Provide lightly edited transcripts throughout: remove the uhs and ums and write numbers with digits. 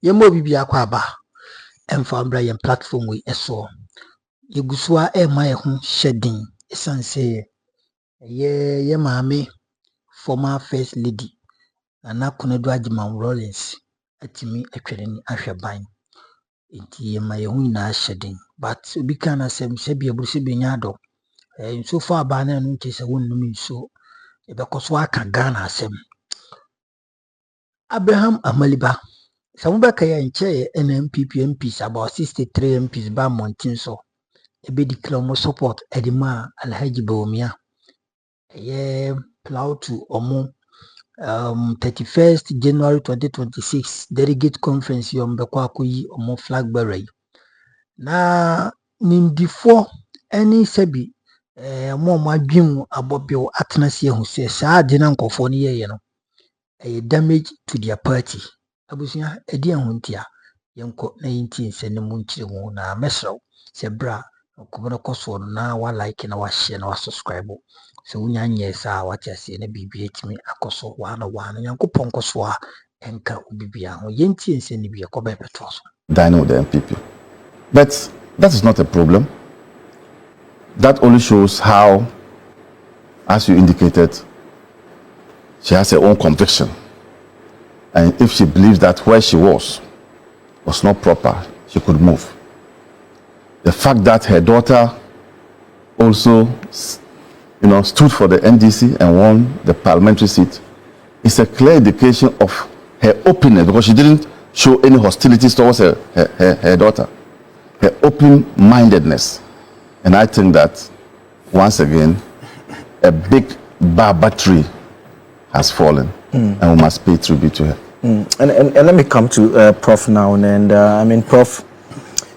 Yemo bibi akwa aba. Emfambra yem platform we eso. Yegusua ma ho shedding. Esanse ye maame former first lady Nana Konadu Agyemang Rawlings atimi atwereni ahweban. Enti ye ma ye hu na shedding. But obi kan asem se bia burusi benya do. So far ba na no nche se wonnum nso. Ebekoso aka Ghana asem. Abraham Amaliba. Samubeka ya nche NPP MPs about 63 MPs ba mountain so. Ebe declare mo support edima Alhaji Bawumia. Plow to omo 31st January 2026 delegate conference yom bekwa akoyi omo flag bearer. Na nimdifo any sebi mo adwin abobio atenase ehu se saa de na nkofo ne ye no damage to their party. Abusia edi ehuntia yenko na yinti nse ne mu nkire mu na mesraw se bra kobono koso na wa like na wa share na wa subscribe. So unyanye sa wati ase na bibi etimi akoso wana yankopon koso a enka ubibia ho yenti ense ne bia ko be peto so dining with the MPP. But that is not a problem. That only shows how, as you indicated, she has her own conviction. And if she believes that where she was not proper, she could move. The fact that her daughter also, stood for the NDC and won the parliamentary seat is a clear indication of her openness, because she didn't show any hostilities towards her daughter. Her open-mindedness. And I think that, once again, a big barber tree has fallen, and we must pay tribute to her. And let me come to Prof now. And Prof,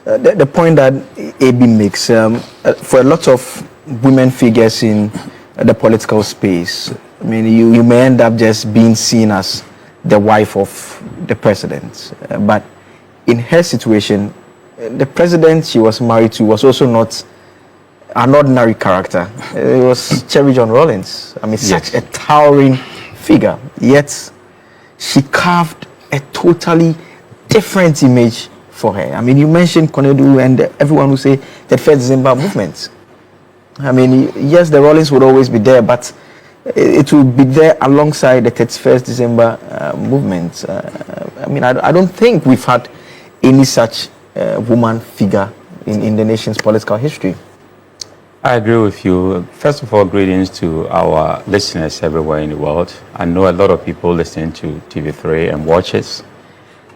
the point that AB makes, for a lot of women figures in the political space, you may end up just being seen as the wife of the president. But in her situation, the president she was married to was also not an ordinary character. It was Cherry John Rawlings. Such a towering figure. Yet she carved a totally different image for her. You mentioned Konedu and everyone who say the 1st December movement. Yes, the Rawlings would always be there, but it will be there alongside the 31st December movement. I don't think we've had any such woman figure in the nation's political history. I agree with you. First of all, greetings to our listeners everywhere in the world. I know a lot of people listen to TV3 and watch it.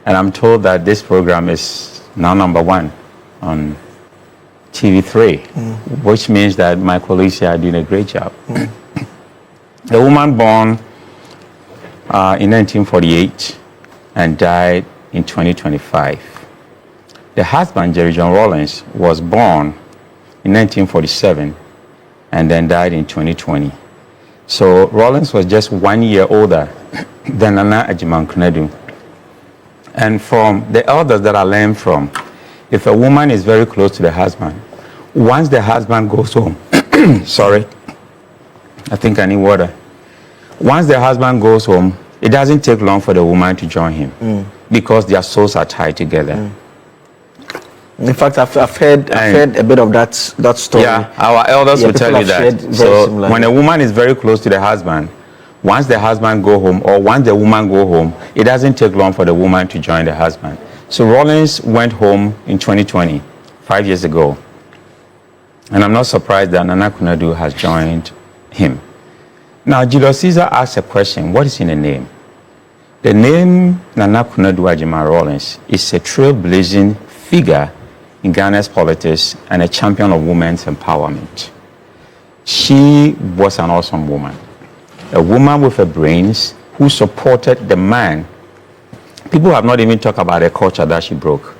And I'm told that this program is now #1 on TV3, which means that my colleagues here are doing a great job. A woman born in 1948 and died in 2025. The husband, Jerry John Rawlings, was born in 1947 and then died in 2020. So Rawlings was just 1 year older than Nana Agyemang Konadu. And from the elders that I learned from, if a woman is very close to the husband, once the husband goes home, sorry, I think I need water. Once the husband goes home, it doesn't take long for the woman to join him because their souls are tied together. In fact, I've heard a bit of that story. Yeah, our elders will tell you that. So when a woman is very close to the husband, once the husband go home or once the woman go home, it doesn't take long for the woman to join the husband. So Rawlings went home in 2020, 5 years ago. And I'm not surprised that Nana Konadu has joined him. Now, Julius Caesar asked a question, what is in the name? The name Nana Konadu Agyemang Rawlings is a trailblazing figure in Ghana's politics and a champion of women's empowerment. She was an awesome woman. A woman with a brains who supported the man. People have not even talked about the culture that she broke.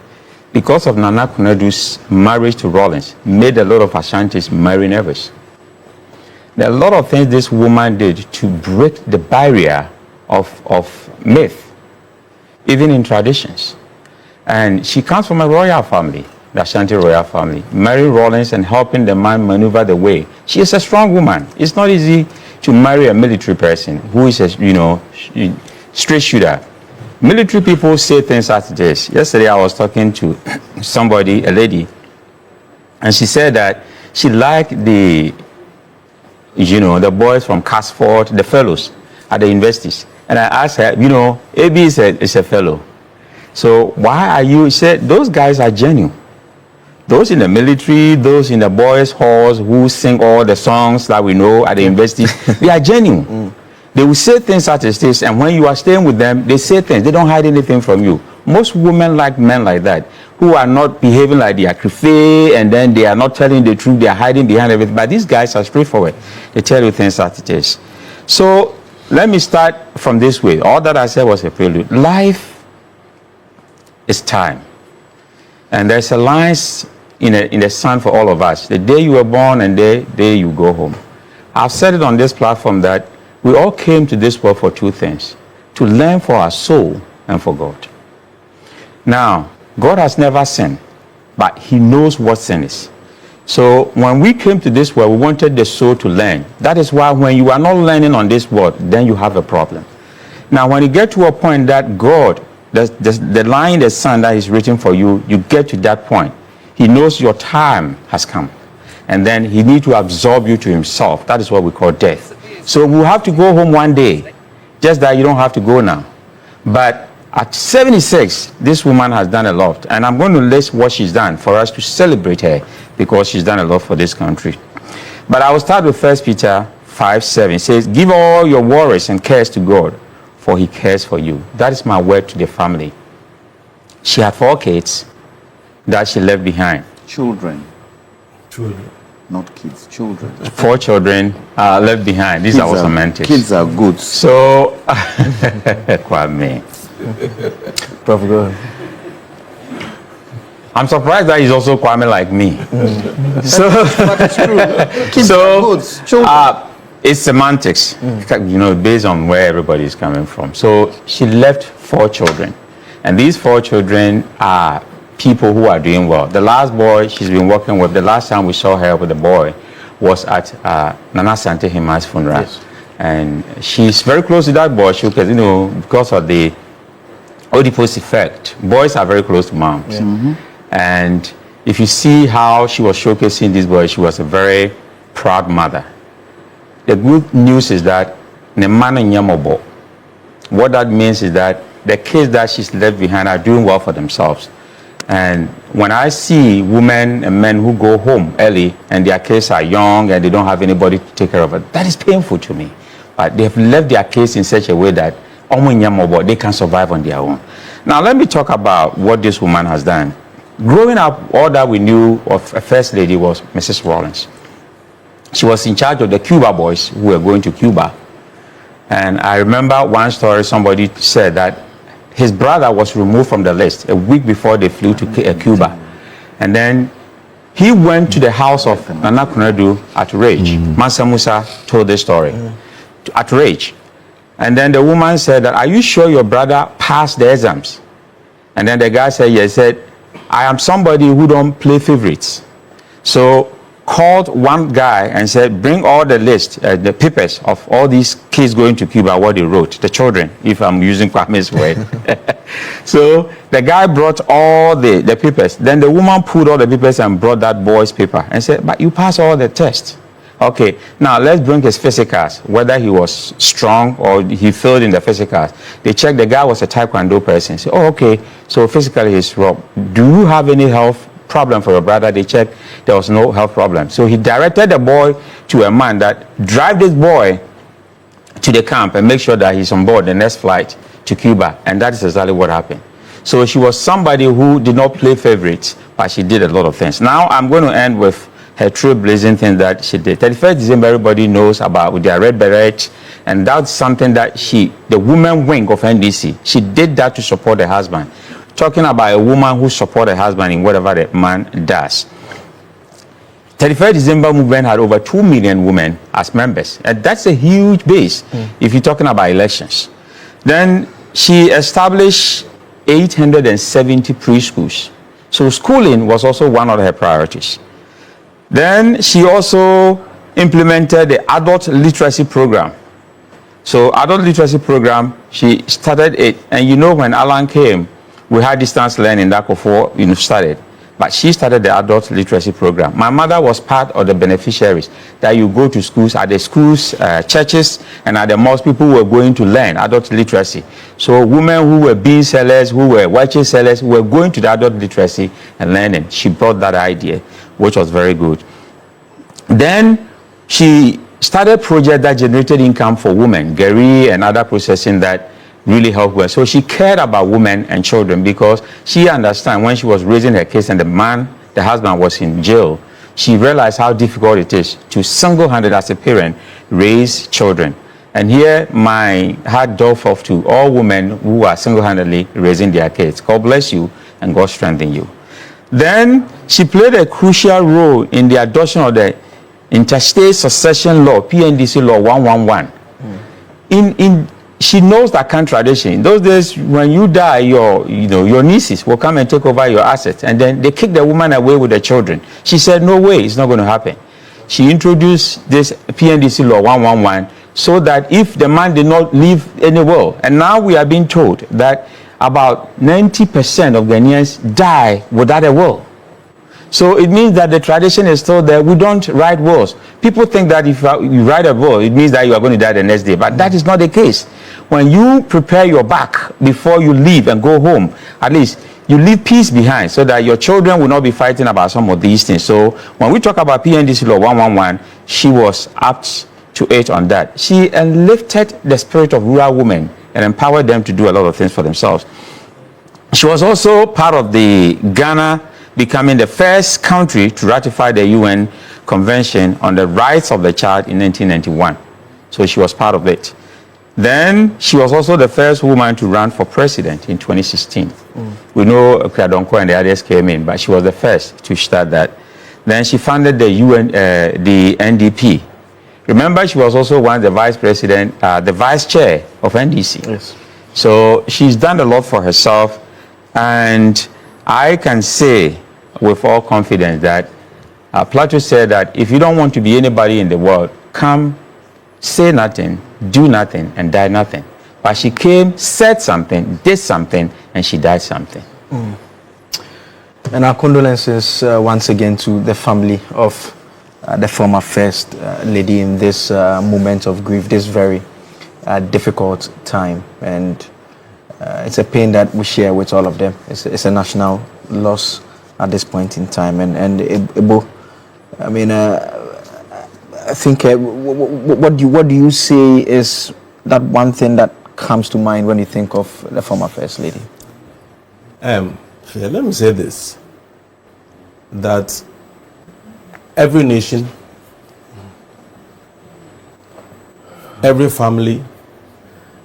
Because of Nana Konadu's marriage to Rawlings, made a lot of Ashantis marry nervous. There are a lot of things this woman did to break the barrier of myth, even in traditions. And she comes from a royal family, the Ashanti royal family, marrying Rawlings and helping the man maneuver the way. She is a strong woman. It's not easy to marry a military person who is a straight shooter. military people say things like this. Yesterday I was talking to somebody, a lady, and she said that she liked the boys from Casford, the fellows at the universities. And I asked her, AB is a fellow. So why are you, she said, those guys are genuine. Those in the military, those in the boys' halls who sing all the songs that we know at the universities, they are genuine. They will say things such as this, and when you are staying with them, they say things. They don't hide anything from you. Most women like men like that, who are not behaving like they are criffé, and then they are not telling the truth, they are hiding behind everything. But these guys are straightforward. They tell you things such as this. So let me start from this way. All that I said was a prelude. Life is time. And there's a line in the sun for all of us. The day you were born and the day you go home. I've said it on this platform that we all came to this world for two things: to learn for our soul and for God. Now, God has never sinned, but he knows what sin is. So when we came to this world, we wanted the soul to learn. That is why when you are not learning on this world, then you have a problem. Now, when you get to a point that God, the line in the sun that is written for you, you get to that point. He knows your time has come. And then he needs to absorb you to himself. That is what we call death. So we'll have to go home one day. Just that you don't have to go now. But at 76, this woman has done a lot. And I'm going to list what she's done for us to celebrate her, because she's done a lot for this country. But I will start with 1 Peter 5:7. It says, give all your worries and cares to God, for he cares for you. That is my word to the family. She had 4 kids that she left behind. Children. Not kids, children. 4 children left behind. These are also mentors. Kids are good. So, Kwame. Prof, go ahead. I'm surprised that he's also Kwame like me. So, But it's true. Kids are good. Children. It's semantics, based on where everybody is coming from. So she left 4 children. And these 4 children are people who are doing well. The last boy she's been working with, the last time we saw her with the boy was at Nana Sante Hima's funeral. Yes. And she's very close to that boy, because of the Oedipus effect. Boys are very close to moms. Yeah. Mm-hmm. And if you see how she was showcasing this boy, she was a very proud mother. The good news is that what that means is that the kids that she's left behind are doing well for themselves. And when I see women and men who go home early and their kids are young and they don't have anybody to take care of it, that is painful to me. But they have left their kids in such a way that they can survive on their own. Now let me talk about what this woman has done. Growing up, all that we knew of a first lady was Mrs. Rawlings. She was in charge of the Cuba boys who were going to Cuba. And I remember one story, somebody said that his brother was removed from the list a week before they flew to Cuba. And then he went to the house of Nana Kunedu at Rage. Mansa Musa told this story at Rage. And then the woman said that, are you sure your brother passed the exams? And then the guy said, yes. He said, I am somebody who don't play favorites. So called one guy and said, bring all the list, the papers of all these kids going to Cuba, what they wrote, the children, if I'm using Kwame's word. So the guy brought all the papers. Then the woman pulled all the papers and brought that boy's paper and said, but you passed all the tests. Okay, now let's bring his physicals, whether he was strong or he failed in the physicals. They checked, the guy was a taekwondo person. Say, oh, okay, so physically he's wrong. Do you have any health problem for your brother? They checked, there was no health problem. So he directed the boy to a man that drive this boy to the camp and make sure that he's on board the next flight to Cuba. And that is exactly what happened. So she was somebody who did not play favorites, but she did a lot of things. Now I'm going to end with her trailblazing thing that she did. 31st December, everybody knows about with their red beret, and that's something that the woman wing of NDC, she did that to support her husband. Talking about a woman who supports her husband in whatever the man does. 31st December movement had over 2 million women as members, and that's a huge base if you're talking about elections. Then she established 870 preschools. So schooling was also one of her priorities. Then she also implemented the adult literacy program So adult literacy program, she started it. And you know, when Alan came, we had distance learning that before started. But she started the adult literacy program. My mother was part of the beneficiaries that you go to schools, at the schools, churches, and at the mosques, people were going to learn adult literacy. So women who were bean sellers, who were watches sellers, were going to the adult literacy and learning. She brought that idea, which was very good. Then she started projects that generated income for women, Gary and other processing that really helped her. So she cared about women and children because she understood when she was raising her kids and the husband was in jail, she realized how difficult it is to single-handed as a parent raise children. And here my heart doth off to all women who are single-handedly raising their kids. God bless you and God strengthen you. Then she played a crucial role in the adoption of the Interstate Succession Law, PNDC Law 111. She knows that kind of tradition. In those days, when you die, your nieces will come and take over your assets, and then they kick the woman away with the children. She said, no way, it's not going to happen. She introduced this PNDC Law 111 so that if the man did not leave any will, and now we are being told that about 90% of Ghanaians die without a will. So it means that the tradition is still there. We don't write wills. People think that if you write a will, it means that you are going to die the next day. But that is not the case. When you prepare your back before you leave and go home, at least you leave peace behind so that your children will not be fighting about some of these things. So when we talk about PNDC Law 111, she was apt to it on that. She lifted the spirit of rural women and empowered them to do a lot of things for themselves. She was also part of the Ghana becoming the first country to ratify the UN Convention on the Rights of the Child in 1991. So she was part of it. Then she was also the first woman to run for president in 2016. We know Kradonko and the others came in, but she was the first to start that. Then she founded the the NDP. Remember, she was also one of the vice president, the vice chair of NDC. Yes. So she's done a lot for herself, and I can say with all confidence that Plato said that if you don't want to be anybody in the world, come, say nothing, do nothing, and die nothing. But she came, said something, did something, and she died something. And our condolences once again to the family of the former first lady in this moment of grief, this very difficult time. And it's a pain that we share with all of them. It's a national loss at this point in time. And Ebo, I mean, I think what do you say is that one thing that comes to mind when you think of the former first lady? Let me say this, that every nation, every family,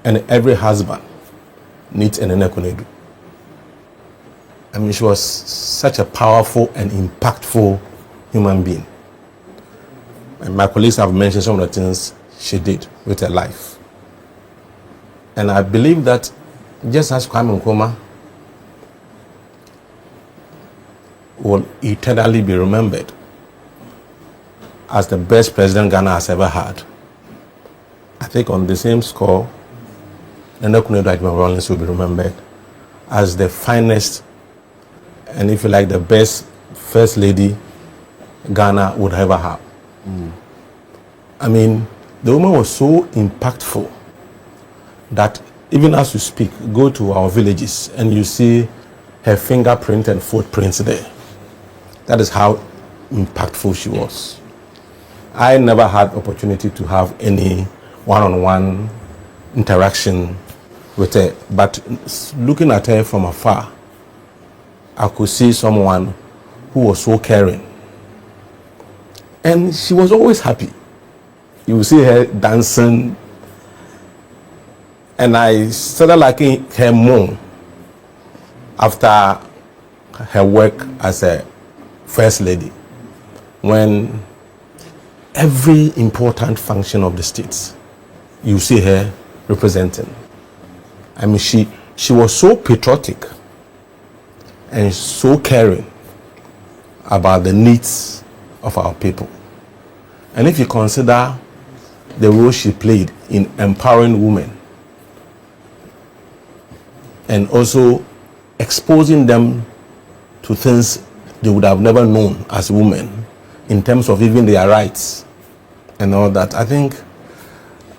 and every husband needs an Enekonedu. I mean, she was such a powerful and impactful human being. And my colleagues have mentioned some of the things she did with her life. And I believe that just as Kwame Nkrumah will eternally be remembered as the best president Ghana has ever had, I think on the same score, Enekonedu Adjumani Rawlings will be remembered as the finest and, if you like, the best first lady Ghana would ever have. I mean, the woman was so impactful that even as we speak, go to our villages and you see her fingerprint and footprints there. That is how impactful she was. I never had opportunity to have any one-on-one interaction with her, but looking at her from afar, I could see someone who was so caring. And she was always happy. You will see her dancing. And I started liking her more after her work as a first lady, when every important function of the states, you see her representing. I mean, she was so patriotic and so caring about the needs of our people. And if you consider the role she played in empowering women and also exposing them to things they would have never known as women in terms of even their rights and all that. I think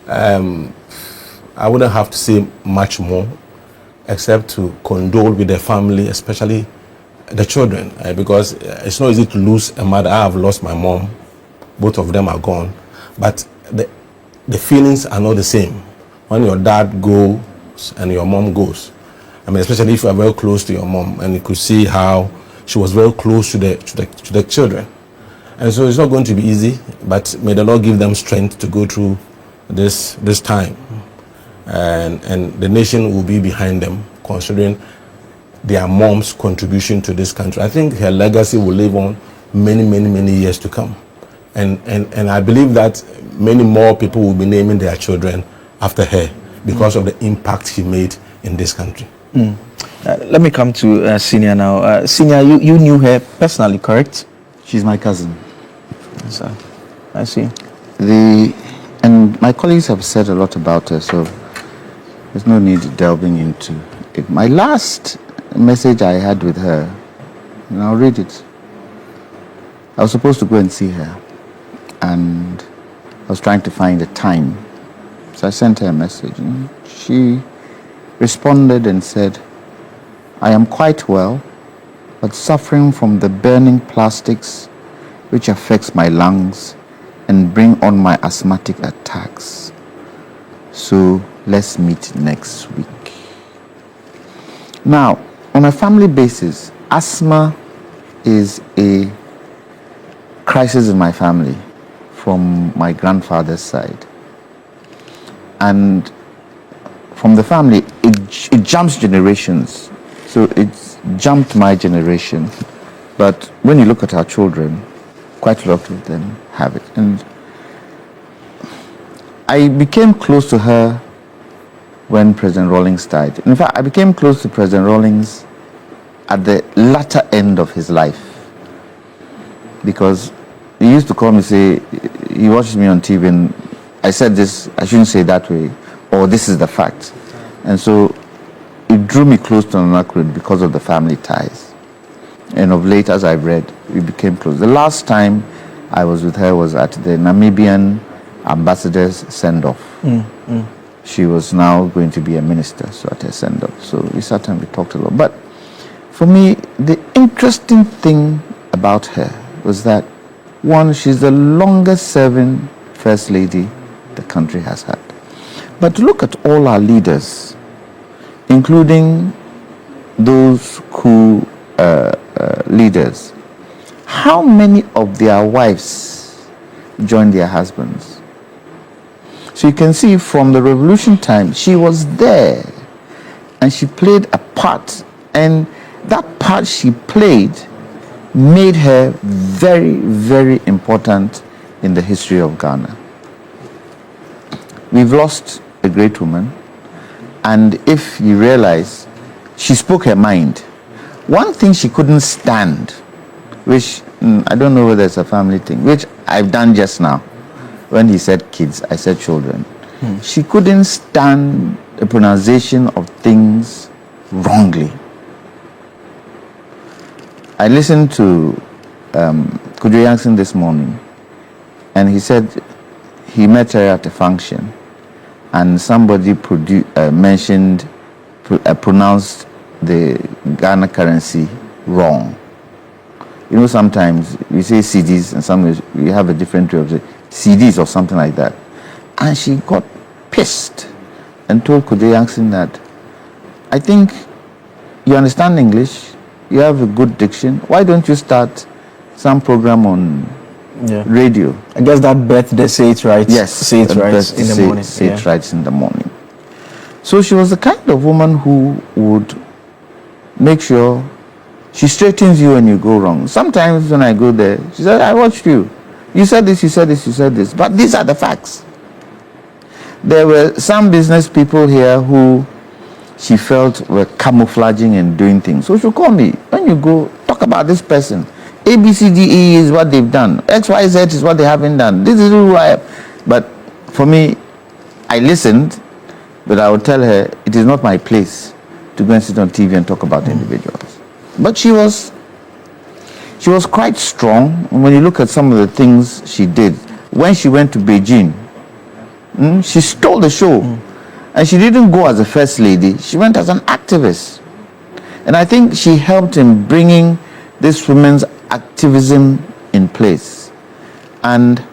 I wouldn't have to say much more except to condole with the family, especially the children, because it's not easy to lose a mother. I have lost my mom. Both of them are gone. But the feelings are not the same when your dad goes and your mom goes. I mean, especially if you are very close to your mom, and you could see how she was very close to the children. And so it's not going to be easy, but may the Lord give them strength to go through this time. And the nation will be behind them, considering their mom's contribution to this country. I think her legacy will live on many years to come. And I believe that many more people will be naming their children after her because of the impact she made in this country. Let me come to Senior now. Senior, you knew her personally, correct? She's my cousin. So, I see. And my colleagues have said a lot about her, so there's no need delving into it. My last message I had with her, and I'll read it. I was supposed to go and see her, and I was trying to find a time. So I sent her a message, and she responded and said, "I am quite well, but suffering from the burning plastics which affects my lungs and bring on my asthmatic attacks. So let's meet next week." Now, on a family basis, asthma is a crisis in my family from my grandfather's side. And from the family, it jumps generations. So it's jumped my generation. But when you look at our children, quite a lot of them have it. And I became close to her when President Rawlings died. In fact, I became close to President Rawlings at the latter end of his life, because he used to call me, say, he watches me on TV and I said this, I shouldn't say it that way, or this is the fact. And so it drew me close to Nanakwid because of the family ties. And of late, as I've read, we became close. The last time I was with her was at the Namibian ambassador's send-off. She was now going to be a minister, so at her send-off. So we sat and we talked a lot. But for me, the interesting thing about her was that, one, she's the longest serving first lady the country has had. But look at all our leaders, including those who leaders. How many of their wives joined their husbands? So you can see from the revolution time, she was there and she played a part. And that part she played made her very, very important in the history of Ghana. We've lost a great woman, and if you realize, she spoke her mind. One thing she couldn't stand, which I don't know whether it's a family thing, which I've done just now. When he said kids, I said children. She couldn't stand the pronunciation of things wrongly. I listened to Kujo Yankson this morning, and he said he met her at a function, and somebody pronounced the Ghana currency wrong. You know, sometimes we say CDs, and sometimes we have a different way of saying CDs or something like that. And she got pissed and told Kujo Yankson that, "I think you understand English, you have a good diction. Why don't you start some program on radio?" I guess that birthday say it right. Yes, say it right in the morning. Say it right in the morning. So she was the kind of woman who would make sure she straightens you when you go wrong. Sometimes when I go there, she said, "I watched you. You said this, you said this, you said this. But these are the facts." There were some business people here who she felt were camouflaging and doing things. So she'll call me, "When you go, talk about this person. ABCDE is what they've done. XYZ is what they haven't done. This is who I am." But for me, I listened, but I would tell her it is not my place to go and sit on TV and talk about individuals. But she was quite strong. When you look at some of the things she did, when she went to Beijing, she stole the show. And she didn't go as a first lady, she went as an activist. And I think she helped in bringing this women's activism in place. And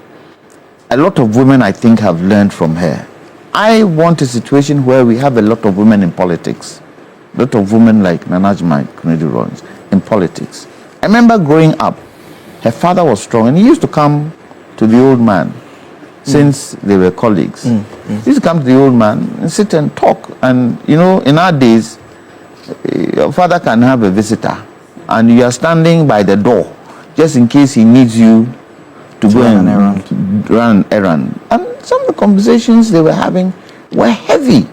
a lot of women, I think, have learned from her. I want a situation where we have a lot of women in politics. A lot of women like Nanajima Kunedu in politics. I remember growing up, her father was strong, and he used to come to the old man since they were colleagues. He used to come to the old man and sit and talk. And, you know, in our days, your father can have a visitor, and you are standing by the door just in case he needs you to go and run an errand. And some of the conversations they were having were heavy.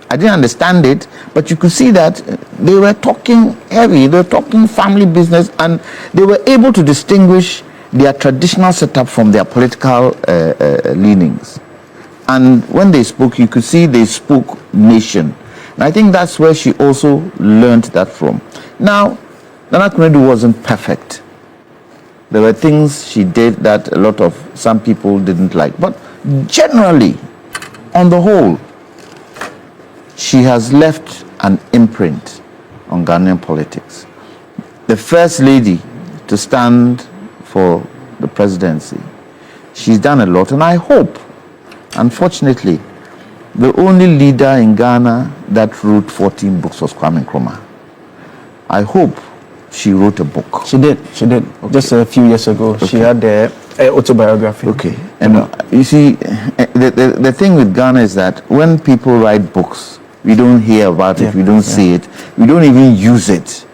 I didn't understand it, but you could see that they were talking heavy, they were talking family business, and they were able to distinguish their traditional setup from their political leanings. And when they spoke, you could see they spoke nation. And I think that's where she also learned that from. Now, Nana Kunedu wasn't perfect. There were things she did that some people didn't like. But generally, on the whole, she has left an imprint on Ghanaian politics. The first lady to stand for the presidency, she's done a lot, and I hope, unfortunately, the only leader in Ghana that wrote 14 books was Kwame Nkrumah. I hope she wrote a book. She did. Okay. Just a few years ago, okay. She had the autobiography. Okay. And you see, the thing with Ghana is that when people write books, we don't hear about it, we don't see it, we don't even use it.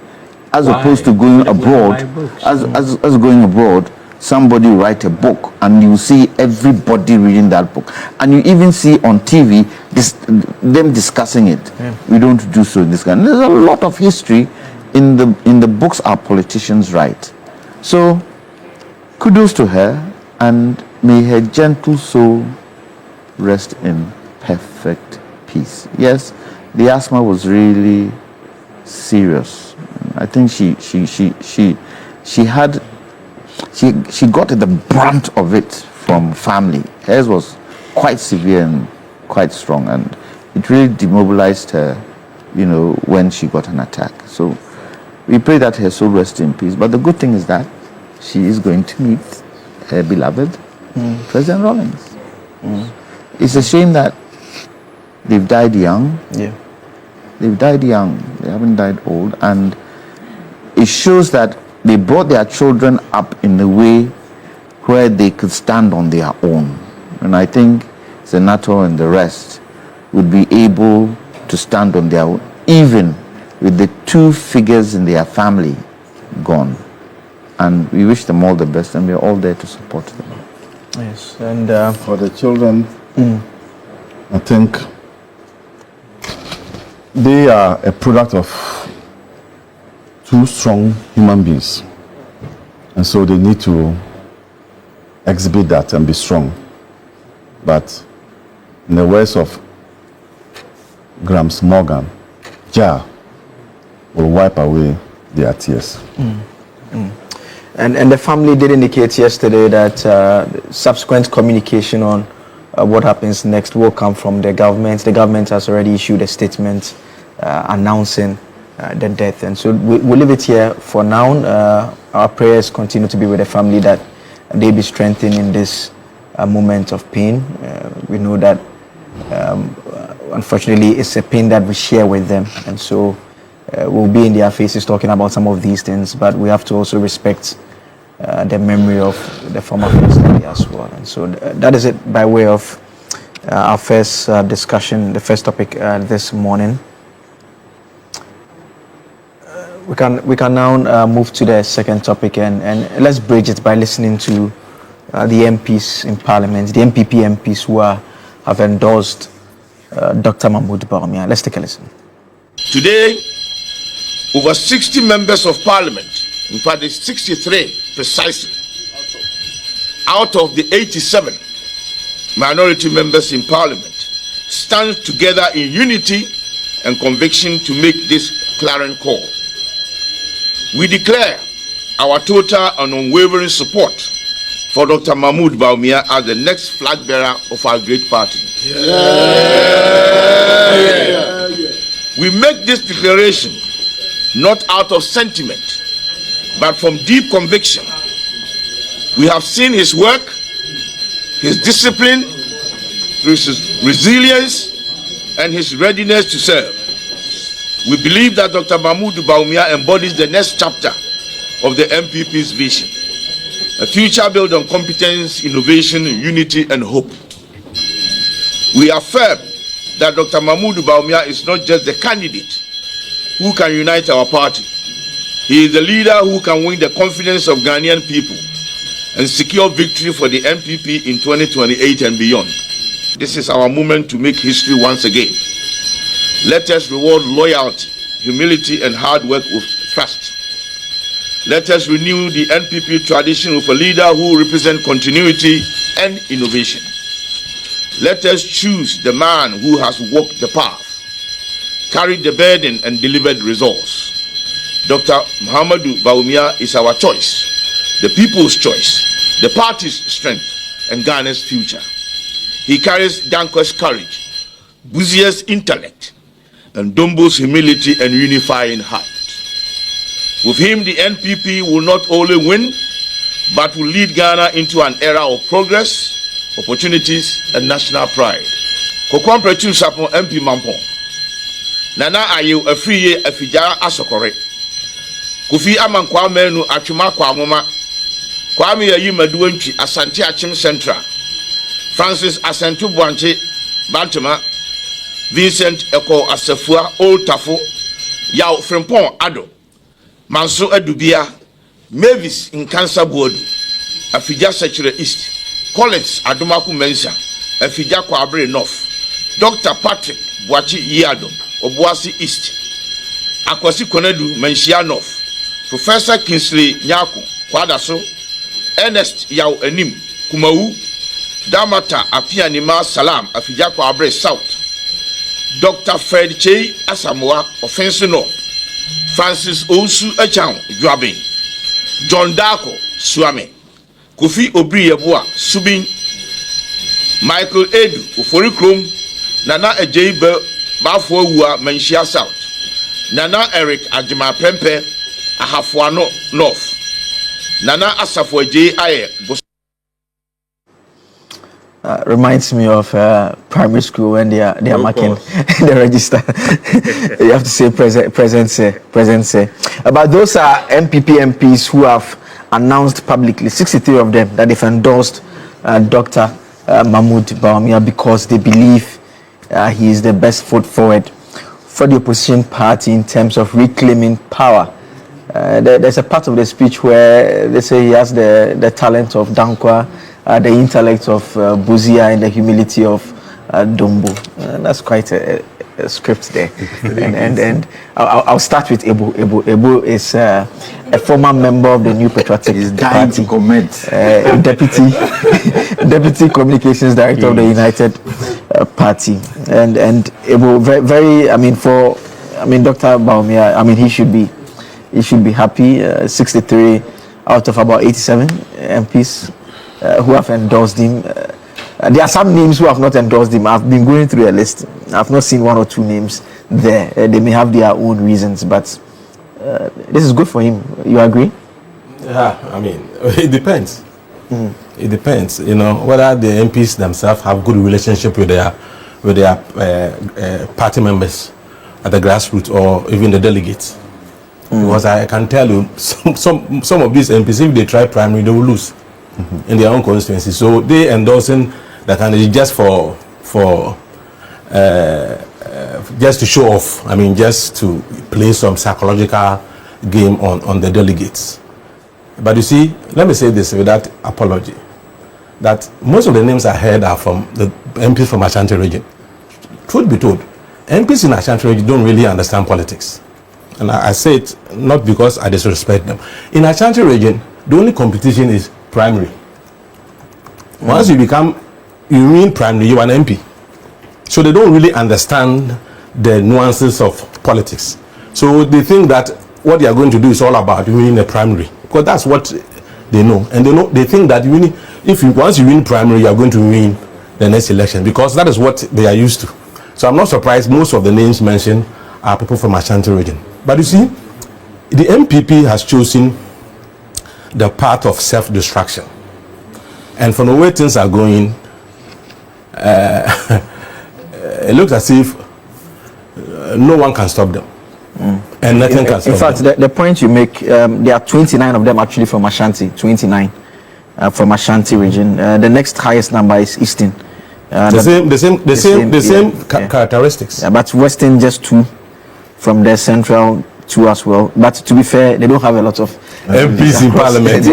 As opposed to going abroad, as going abroad, somebody write a book and you see everybody reading that book. And you even see on TV them discussing it. We don't do so in this country. There's a lot of history in the books our politicians write. So kudos to her, and may her gentle soul rest in perfect peace. Yes, the asthma was really serious. I think she got the brunt of it from family. Hers was quite severe and quite strong, and it really demobilized her, you know, when she got an attack. So we pray that her soul rest in peace. But the good thing is that she is going to meet her beloved President Rawlings. It's a shame that they've died young. Yeah. They've died young. They haven't died old. And it shows that they brought their children up in a way where they could stand on their own. And I think Senator and the rest would be able to stand on their own, even with the two figures in their family gone. And we wish them all the best, and we're all there to support them. Yes, and for the children, I think they are a product of two strong human beings, and so they need to exhibit that and be strong. But in the words of Gramps Morgan, Jah will wipe away their tears. And the family did indicate yesterday that subsequent communication on what happens next will come from the government. The government has already issued a statement announcing the death. And so we'll leave it here for now. Our prayers continue to be with the family, that they be strengthened in this moment of pain. We know that unfortunately it's a pain that we share with them. And so we'll be in their faces talking about some of these things, but we have to also respect the memory of the former first lady as well. And so that is it by way of our first discussion, the first topic this morning. We can now move to the second topic, and let's bridge it by listening to the MPs in Parliament, the NPP MPs who have endorsed Dr. Mahmoud Bawumia. Let's take a listen. Today, over 60 members of Parliament, in fact it's 63 precisely, out of the 87 minority members in parliament stand together in unity and conviction to make this clarion call. We declare our total and unwavering support for Dr. Mahmoud Bawumia as the next flag bearer of our great party. We make this declaration not out of sentiment, but from deep conviction. We have seen his work, his discipline, his resilience, and his readiness to serve. We believe that Dr. Mahmoud Bawumia embodies the next chapter of the MPP's vision, a future built on competence, innovation, unity, and hope. We affirm that Dr. Mahmoud Bawumia is not just the candidate who can unite our party. He is the leader who can win the confidence of Ghanaian people and secure victory for the MPP in 2028 and beyond. This is our moment to make history once again. Let us reward loyalty, humility, and hard work with trust. Let us renew the NPP tradition with a leader who represents continuity and innovation. Let us choose the man who has walked the path, carried the burden, and delivered results. Dr. Muhammadu Bawumia is our choice, the people's choice, the party's strength, and Ghana's future. He carries Dankwa's courage, Buzia's intellect, and Dombo's humility and unifying heart. With him, the NPP will not only win, but will lead Ghana into an era of progress, opportunities, and national pride. Kokwam Prechu Sapon MP Mampon. Nana Ayew Afriye Afija Asokore. Kofi Amankwa Menu Atwuma Kwa Moma. Kwame Yayi Maduentwi Asante Achim Central. Francis Asentu Bwanche Bantama. Vincent Eko Asefua Old Tafo. Yaw Frempon Ado. Manso Adubia. Mavis in Cancer Board. Afija Sechere East. Collins Adumaku Mensa. Afija Kwabre North. Dr. Patrick Bwachi Yado. Obuasi East. Akwasi Konedu Menshia North. Professor Kingsley Nyako Kwadaso. Ernest Yaw Enim Kumau. Damata Apianima Salam Afija Kwabre South. Dr. Fred Che Asamoah Offense North. Francis Osu Echan Juabin. John Darko Suame. Kofi Obri Yeboah Subin. Michael Edu Ufori Krom. Nana Ejeibe Bafo Wua Menshia South. Nana Eric Ajima Pempe Ahafuano North. Nana Asafo J. Aye. Reminds me of primary school when they are marking the register. You have to say present. But those are MPP MPs who have announced publicly, 63 of them, that they've endorsed Dr. Mahmoud Bawumia because they believe he is the best foot forward for the opposition party in terms of reclaiming power. There's a part of the speech where they say he has the talent of Dankwa, the intellect of Buzia, and the humility of Dombo. That's quite a script there. and I'll start with Ebu. Ebu is a former member of the New Patriotic Party. To comment. Deputy Communications Director of the United Party. And Ebu, very, Dr. Bawumia, he should be happy. 63 out of about 87 MPs who have endorsed him. There are some names who have not endorsed him. I've been going through a list. I've not seen one or two names there. They may have their own reasons, but this is good for him. You agree? Yeah, it depends. It depends, whether the MPs themselves have good relationship with their party members at the grassroots or even the delegates. Because I can tell you, some of these MPs, if they try primary, they will lose in their own constituency. So they endorsing the candidate just just to show off. Just to play some psychological game on the delegates. But you see, let me say this without apology, that most of the names I heard are from the MPs from Ashanti region. Truth be told, MPs in Ashanti region don't really understand politics. And I say it not because I disrespect them. In Ashanti region, the only competition is primary. Once you become you win primary, you are an MP. So they don't really understand the nuances of politics. So they think that what they are going to do is all about winning a primary, because that's what they know. And they think that once you win primary, you are going to win the next election, because that is what they are used to. So I'm not surprised most of the names mentioned are people from Ashanti region. But you see, the MPP has chosen the path of self-destruction. And from the way things are going, it looks as if no one can stop them. And nothing can stop them. In fact, the point you make, there are 29 of them actually from Ashanti, 29 from Ashanti region. The next highest number is Eastern. The same characteristics. Yeah, but Western just 2 from the Central 2 as well. But to be fair, they don't have a lot of MPs in Parliament.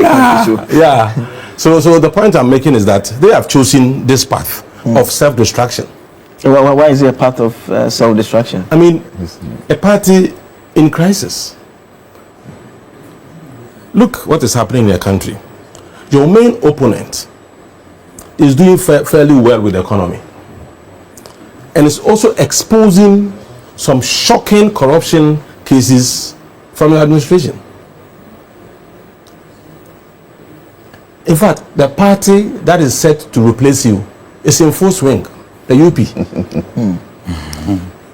Yeah. So the point I'm making is that they have chosen this path of self-destruction. Why is it a path of self-destruction? I mean, a party in crisis. Look what is happening in your country. Your main opponent is doing fairly well with the economy, and it's also exposing some shocking corruption cases from your administration. In fact, the party that is set to replace you is in full swing, the UP.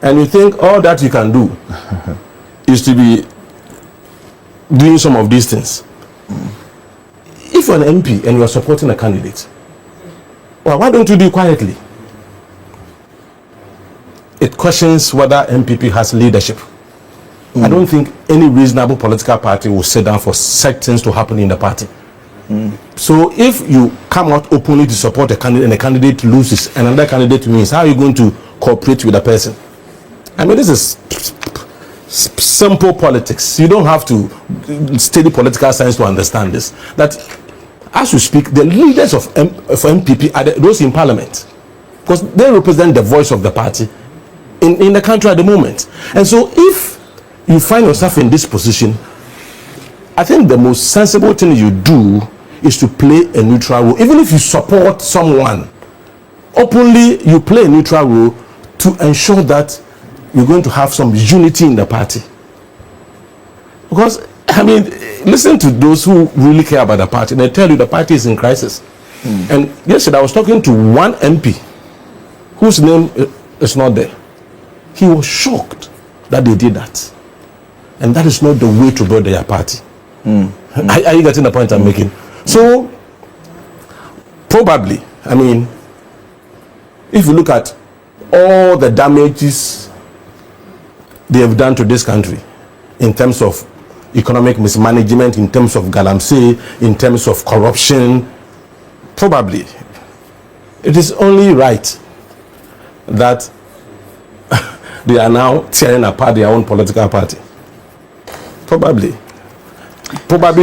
And you think all that you can do is to be doing some of these things. If you're an MP and you're supporting a candidate, well, why don't you do it quietly? It questions whether MPP has leadership. I don't think any reasonable political party will sit down for such things to happen in the party. So if you come out openly to support a candidate and a candidate loses and another candidate wins, how are you going to cooperate with the person? I mean, this is simple politics. You don't have to study political science to understand this. That as we speak, the leaders of MPP are those in Parliament, because they represent the voice of the party in the country at the moment. And so if you find yourself in this position, I think the most sensible thing you do is to play a neutral role. Even if you support someone, openly you play a neutral role to ensure that you're going to have some unity in the party. Because, I mean, listen to those who really care about the party. They tell you the party is in crisis. And yesterday I was talking to one MP whose name is not there. He was shocked that they did that. And that is not the way to build their party. Are you getting the point I'm making? So, probably, I mean, if you look at all the damages they have done to this country in terms of economic mismanagement, in terms of galamsey, in terms of corruption, probably it is only right that they are now tearing apart their own political party. Probably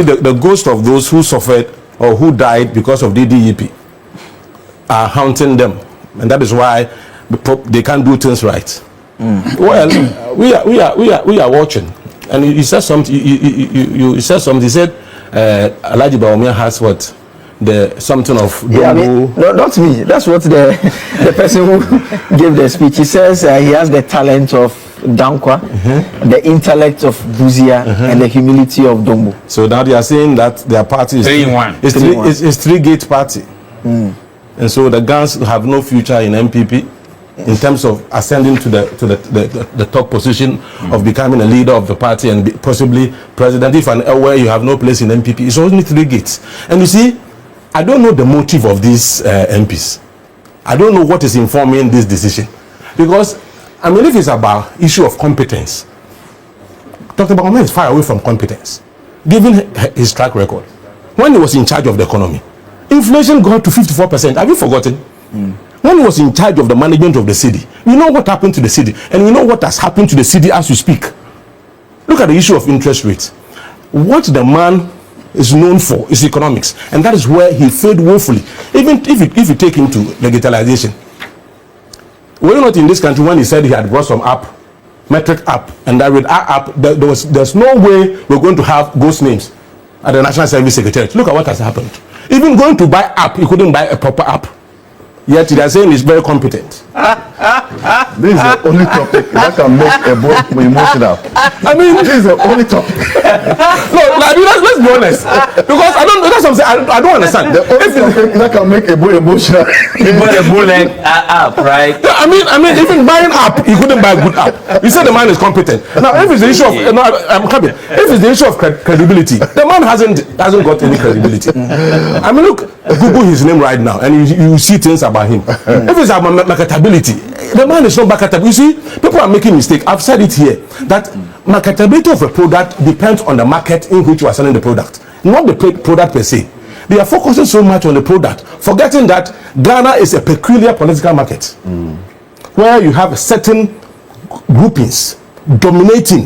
the ghost of those who suffered or who died because of DDEP are haunting them, and that is why they can't do things right. Well, we are watching, and you said something. You said something. He said Alhaji Bawumia has what something of yeah, I mean, no, not me. That's what the person who gave the speech. He says he has the talent of Dankwa, the intellect of Buzia, and the humility of Dombo. So now they are saying that their party is 3-in-1. It's three-gate party, and so the Gans have no future in MPP in terms of ascending to the top position of becoming a leader of the party and possibly president. If and where you have no place in MPP, it's only 3 gates. And you see, I don't know the motive of these MPs. I don't know what is informing this decision, because I mean, if it's about issue of competence, Dr. Bawumia is far away from competence, given his track record. When he was in charge of the economy, inflation got to 54%. Have you forgotten? When he was in charge of the management of the city, we know what happened to the city, and we know what has happened to the city as we speak. Look at the issue of interest rates. What the man is known for is economics, and that is where he failed woefully. Even if you take him to digitalization, we're not in this country when he said he had brought some app, metric app, and that with our app, there's no way we're going to have ghost names at the National Service Secretariat. Look at what has happened. Even going to buy app, he couldn't buy a proper app. yet they are saying he's very competent. This is the only topic that can make a boy emotional. I mean, this is the only topic. No, like, let's be honest. Because I don't. That's what I'm saying. I don't understand. The only topic that can make a boy emotional. You bought a bootleg app, right? Yeah, I mean, even buying app, he couldn't buy a good app. You said the man is competent. Now, if it's the issue of I'm happy. If it's the issue of credibility, the man hasn't got any credibility. I mean, look, Google his name right now, and you see things about him. If it's about marketability, the man is not marketable. You see, people are making mistakes. I've said it here that marketability of a product depends on the market in which you are selling the product, not the product per se. They are focusing so much on the product, forgetting that Ghana is a peculiar political market where you have certain groupings dominating,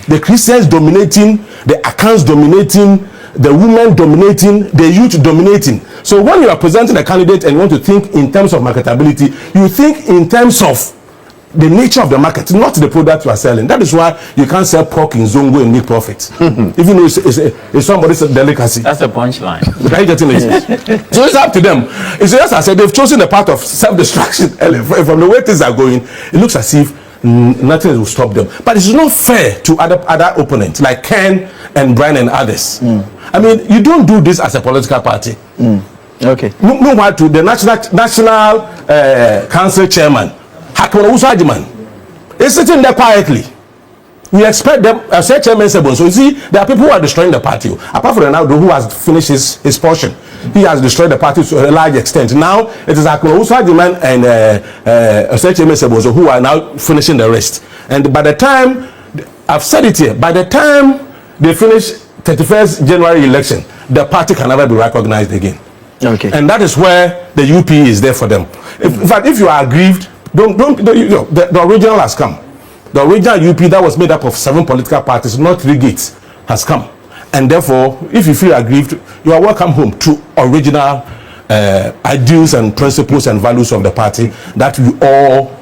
the Christians dominating, the Akans dominating, the women dominating, the youth dominating. So when you are presenting a candidate and you want to think in terms of marketability, you think in terms of the nature of the market, not the product you are selling. That is why you can't sell pork in Zongo and make profit, even though it's somebody's delicacy. That's a punchline. Are you getting it? So it's up to them. It's just, as I said, they've chosen the path of self-destruction. From the way things are going, it looks as if nothing will stop them. But it's not fair to other opponents like Ken and Brian and others. I mean, you don't do this as a political party. Okay. Meanwhile, to the national council chairman, Hakuna Usajiman, is sitting there quietly. We expect them, as chairman said, so you see, there are people who are destroying the party. Apart from Ronaldo, who has finished his portion, he has destroyed the party to a large extent. Now it is Hakuna Usajiman and chairman Sebozo who are now finishing the rest. And by the time, I've said it here, by the time they finish 31st January election, the party can never be recognized again. Okay. And that is where the UP is there for them. In fact, if you are aggrieved, the original has come. The original UP that was made up of 7 political parties, not 3 gates, has come. And therefore, if you feel aggrieved, you are welcome home to original ideals and principles and values of the party that we all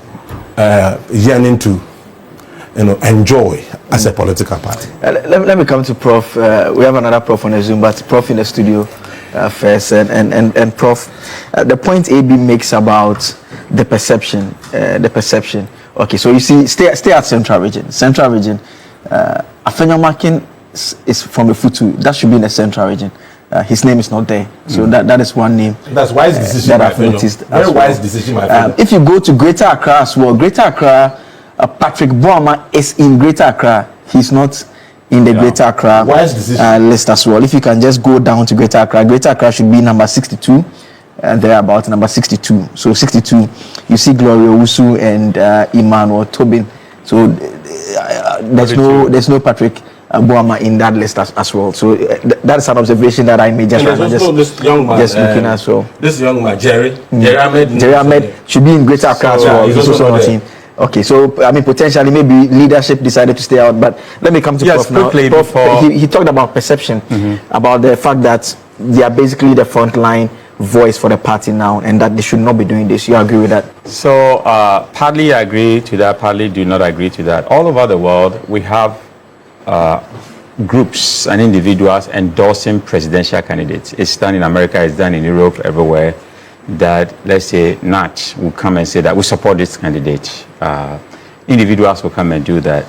yearning to enjoy as a political party. Let me come to Prof. We have another Prof on the Zoom, but Prof in the studio first. And Prof, the point AB makes about the perception. Okay, so you see, stay at Central Region. Central Region, Afenyomakin is from the Futu. That should be in the Central Region. His name is not there, so that is one name. That's wise decision. That I've noticed. Very wise decision, my friend. If you go to Greater Accra as well, Greater Accra, Patrick Boama is in Greater Accra. He's not in the Greater Accra list as well. If you can just go down to Greater Accra should be number 62. And they're about number 62. So 62, you see Gloria Owusu and Emmanuel Tobin. So there's no Patrick Boama in that list as well. So that is an observation that I made just young man, just looking at. So this young man, Jerry Ahmed should be in Greater Accra as well. He's also not in. Okay, so I mean, potentially maybe leadership decided to stay out, but let me come to Prof now. Prof, he talked about perception, about the fact that they are basically the front line voice for the party now, and that they should not be doing this. You agree with that? So partly I agree to that, partly do not agree to that. All over the world, we have groups and individuals endorsing presidential candidates. It's done in America, it's done in Europe, everywhere. That, let's say, Natch will come and say that we support this candidate. Individuals will come and do that.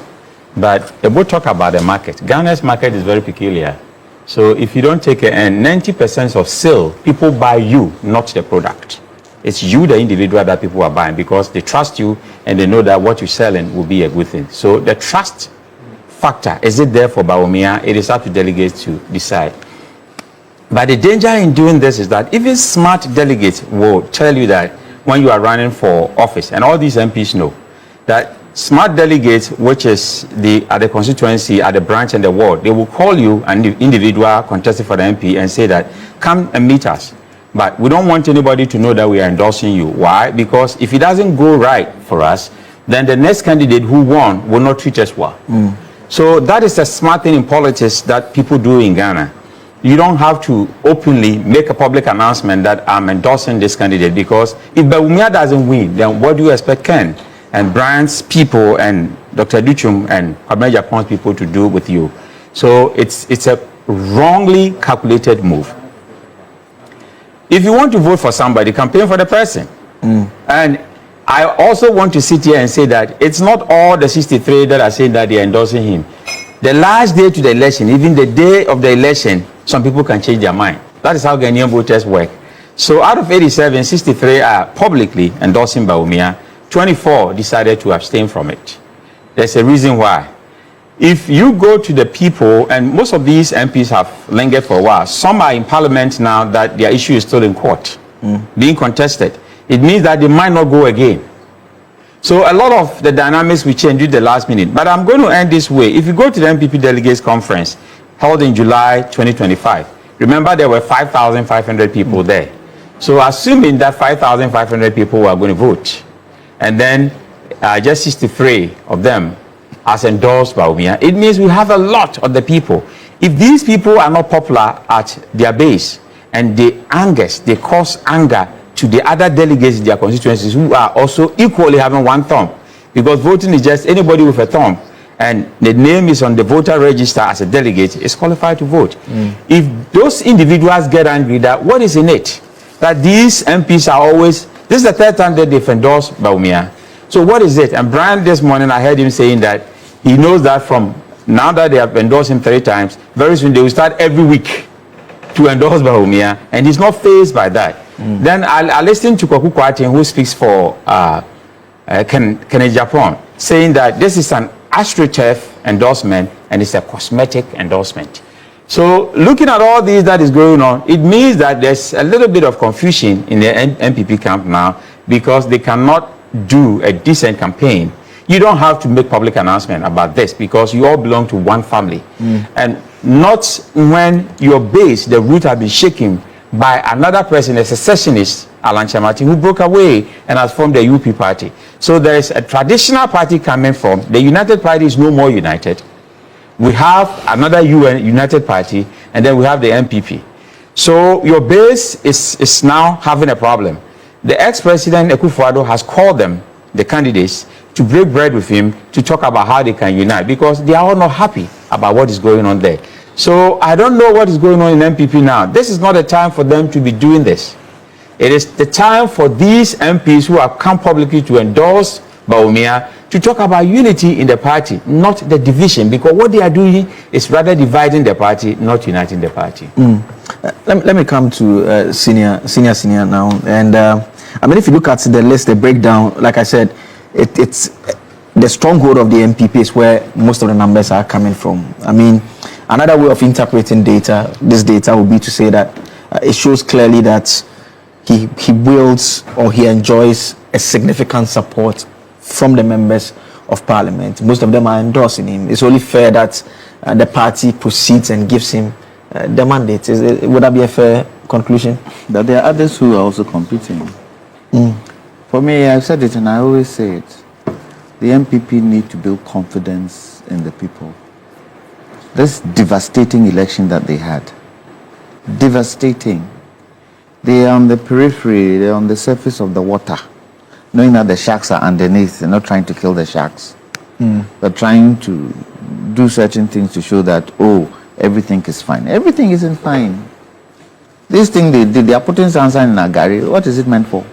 But we'll talk about the market. Ghana's market is very peculiar. So if you don't take it, and 90% of sale, people buy you, not the product. It's you, the individual, that people are buying because they trust you and they know that what you're selling will be a good thing. So the trust factor, is it there for Bawumia? It is up to delegates to decide. But the danger in doing this is that even smart delegates will tell you that when you are running for office, and all these MPs know that smart delegates, which is at the constituency, at the branch and the ward, they will call you, an individual contesting for the MP, and say that, come and meet us. But we don't want anybody to know that we are endorsing you. Why? Because if it doesn't go right for us, then the next candidate who won will not treat us well. So that is a smart thing in politics that people do in Ghana. You don't have to openly make a public announcement that I'm endorsing this candidate, because if Bawumia doesn't win, then what do you expect Ken and Brian's people and Dr. Duchum and Kwame Japon's people to do with you? So it's a wrongly calculated move. If you want to vote for somebody, campaign for the person. And I also want to sit here and say that it's not all the 63 that are saying that they're endorsing him. The last day to the election, even the day of the election, some people can change their mind. That is how Ghanaian voters work. So out of 87, 63 are publicly endorsing Bawumia. 24 decided to abstain from it. There's a reason why. If you go to the people, and most of these MPs have lingered for a while, some are in parliament now that their issue is still in court, being contested. It means that they might not go again. So a lot of the dynamics will change at the last minute. But I'm going to end this way. If you go to the MPP Delegates Conference held in July 2025, remember there were 5,500 people there. So assuming that 5,500 people were going to vote, and then just 63 of them as endorsed by Bawumia, it means we have a lot of the people. If these people are not popular at their base, and they cause anger to the other delegates in their constituencies who are also equally having one thumb, because voting is just anybody with a thumb, and the name is on the voter register as a delegate is qualified to vote. If those individuals get angry that what is in it, that these MPs are always, this is the third time that they've endorsed Bawumia. So what is it? And Brian this morning, I heard him saying that he knows that from now that they have endorsed him 3 times, very soon they will start every week to endorse Bawumia, and he's not fazed by that. Then I listened to Kwaku Kwarteng, who speaks for Kennedy Japan, saying that this is an AstroTurf endorsement and it's a cosmetic endorsement. So looking at all this that is going on, it means that there's a little bit of confusion in the NPP camp now, because they cannot do a decent campaign. You don't have to make public announcement about this because you all belong to one family. And not when your base, the root, have been shaken by another person, a secessionist, Alan Chamati, who broke away and has formed the UP party. So there is a traditional party coming from, the United Party is no more united. We have another united party, and then we have the NPP. So your base is now having a problem. The ex-president Akufo-Addo has called them, the candidates, to break bread with him to talk about how they can unite, because they are all not happy about what is going on there. So I don't know what is going on in NPP now. This is not a time for them to be doing this. It is the time for these MPs who have come publicly to endorse Bawumia to talk about unity in the party, not the division, because what they are doing is rather dividing the party, not uniting the party. Let me come to senior now. And I mean, if you look at the list, the breakdown, like I said, it's the stronghold of the MPP is where most of the numbers are coming from. I mean, another way of interpreting this data would be to say that it shows clearly that he wields or he enjoys a significant support from the members of parliament. Most of them are endorsing him. It's only fair that the party proceeds and gives him the mandate. Would that be a fair conclusion? That there are others who are also competing. For me, I've said it and I always say it. The MPP need to build confidence in the people. This devastating election that they had, devastating. They are on the periphery, they're on the surface of the water, knowing that the sharks are underneath. They're not trying to kill the sharks. They're trying to do certain things to show that, oh, everything is fine. Everything isn't fine. This thing they did, they are putting Sansan in Agari. What is it meant for?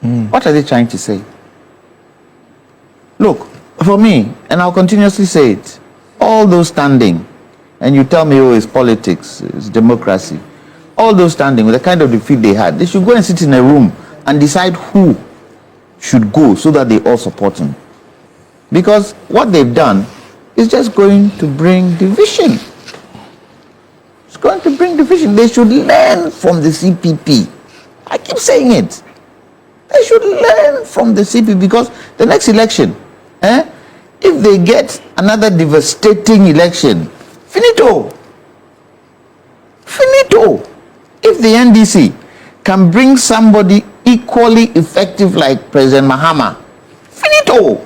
What are they trying to say? Look, for me, and I'll continuously say it, all those standing, and you tell me, oh, it's politics, it's democracy, all those standing with the kind of defeat they had, they should go and sit in a room and decide who should go so that they all support him. Because what they've done is just going to bring division. It's going to bring division. They should learn from the CPP. I keep saying it. They should learn from the CPP, because the next election, if they get another devastating election, finito. If the NDC can bring somebody equally effective like President Mahama, finito.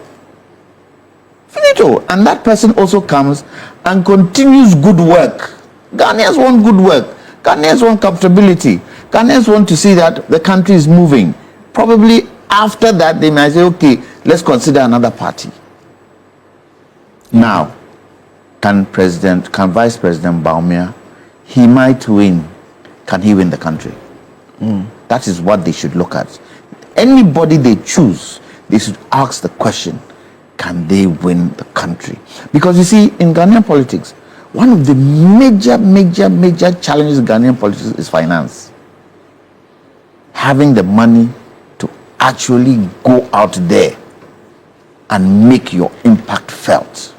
And that person also comes and continues good work. Ghanaians want good work. Ghanaians want comfortability. Ghanaians want to see that the country is moving. Probably after that, they might say, okay, let's consider another party. Now, can Vice President Bawumia, he might win. Can he win the country? That is what they should look at. Anybody they choose, they should ask the question, can they win the country? Because you see, in Ghanaian politics, one of the major challenges in Ghanaian politics is finance. Having the money to actually go out there and make your impact felt.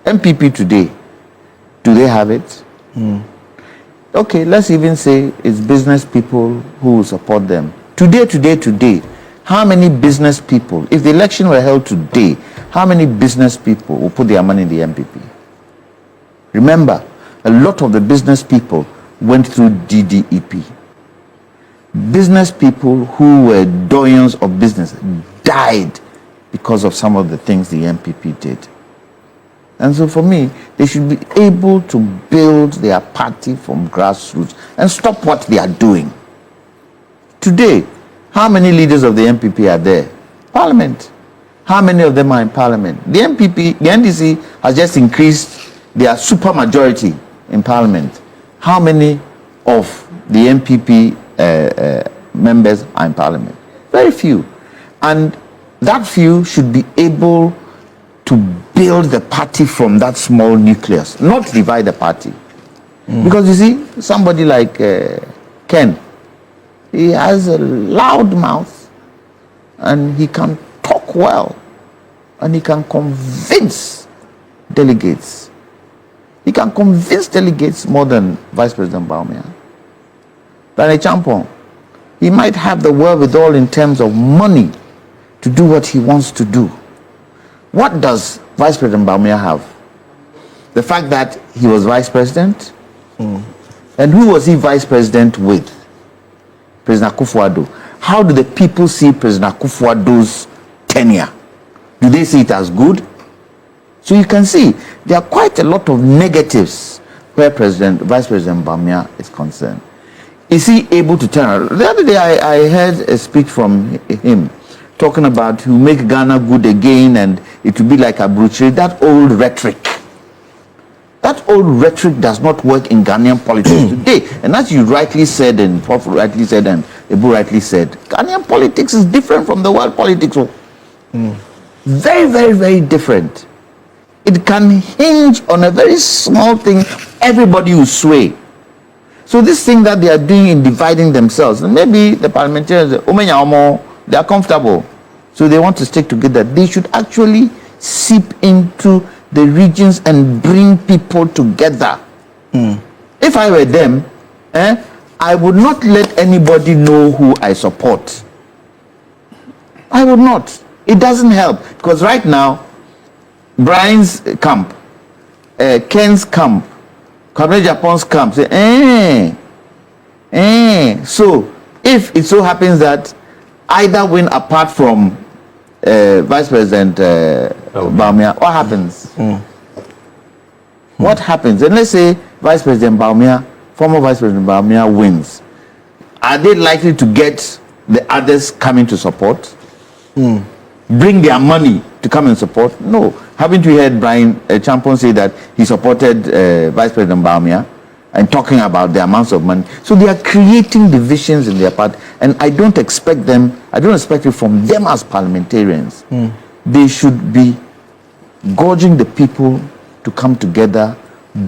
MPP today, do they have it? Okay, let's even say it's business people who will support them. Today, how many business people, if the election were held today, how many business people will put their money in the MPP? Remember, a lot of the business people went through DDEP. Business people who were doyens of business died because of some of the things the MPP did. And so for me, they should be able to build their party from grassroots and stop what they are doing. Today, how many leaders of the MPP are there? Parliament. How many of them are in Parliament? The MPP, the NDC has just increased their super majority in Parliament. How many of the MPP members are in Parliament? Very few. And that few should be able to build the party from that small nucleus, not divide the party. Because you see, somebody like Ken, he has a loud mouth and he can talk well and he can convince delegates. He can convince delegates more than Vice President Bawumia. But a champion, he might have the wherewithal in terms of money to do what he wants to do. What does Vice President Bawumia have? The fact that he was Vice President? And who was he Vice President with? President Akufo-Addo. How do the people see President Akufo-Addo's tenure? Do they see it as good? So you can see there are quite a lot of negatives where Vice President Bawumia is concerned. Is he able to turn around? The other day I heard a speech from him talking about he'll make Ghana good again and it will be like a bruchery. That old rhetoric. That old rhetoric does not work in Ghanaian politics today. And as you rightly said, and Prof rightly said, and Ebu rightly said, Ghanaian politics is different from the world politics. Very different. It can hinge on a very small thing. Everybody will sway. So this thing that they are doing in dividing themselves, and maybe the parliamentarians, they are comfortable, so they want to stick together. They should actually seep into the regions and bring people together. If I were them, I would not let anybody know who I support. I would not. It doesn't help, because right now, Brian's camp, Ken's camp, Kwame Japon's camp say, So if it so happens that either win apart from Vice President Bawumia, what happens? What happens? And let's say Vice President Bawumia, former Vice President Bawumia wins. Are they likely to get the others coming to support? Bring their money to come and support? No. Haven't we heard Brian Champon say that he supported Vice President Bawumia and talking about the amounts of money? So they are creating divisions in their party, and I don't expect it from them as parliamentarians. They should be gorging the people to come together,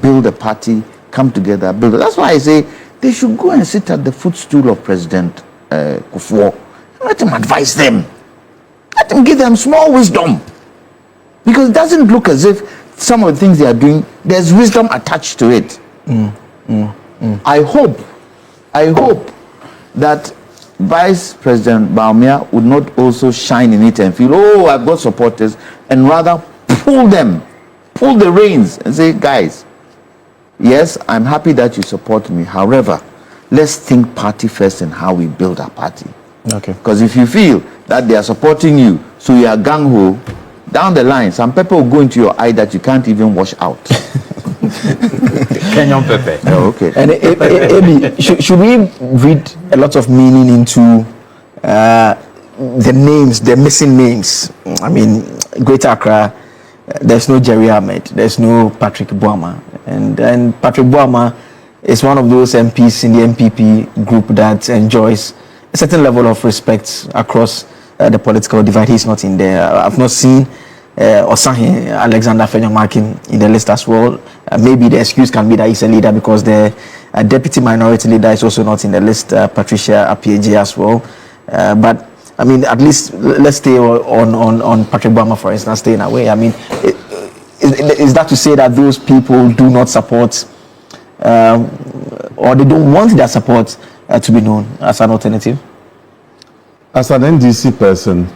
build a party, come together, build. That's why I say they should go and sit at the footstool of President Kufuor. Let him advise them. Let him give them small wisdom. Because it doesn't look as if some of the things they are doing, there's wisdom attached to it. I hope that Vice President Bawumia would not also shine in it and feel, I've got supporters, and rather pull the reins and say, guys, yes, I'm happy that you support me. However, let's think party first and how we build our party. Okay. Because if you feel that they are supporting you, so you are gung-ho, down the line, some pepper will go into your eye that you can't even wash out. Kenyan pepper. Oh, okay. And Ebi, should we read a lot of meaning into the names, the missing names? I mean, Greater Accra, there's no Jerry Ahmed, there's no Patrick Boama, and Patrick Boama is one of those MPs in the MPP group that enjoys a certain level of respect across the political divide. He's not in there. I've not seen Osahi Alexander Fenyamakin in the list as well. Maybe the excuse can be that he's a leader because the deputy minority leader is also not in the list, Patricia Apieje as well. But I mean, at least let's stay on Patrick Bama, for instance, staying away. I mean, is that to say that those people do not support or they don't want their support to be known as an alternative? As an NDC person,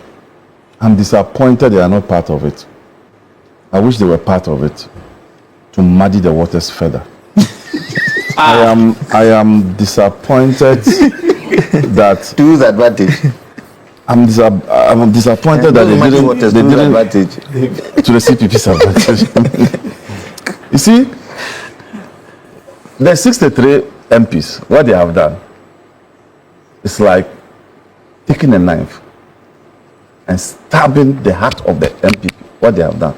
I'm disappointed they are not part of it. I wish they were part of it to muddy the waters further. I am disappointed that to whose advantage? I'm disappointed that they didn't advantage to the CPP's advantage. You see, the 63 MPs, what they have done, it's like taking a knife and stabbing the heart of the MPP. What they have done,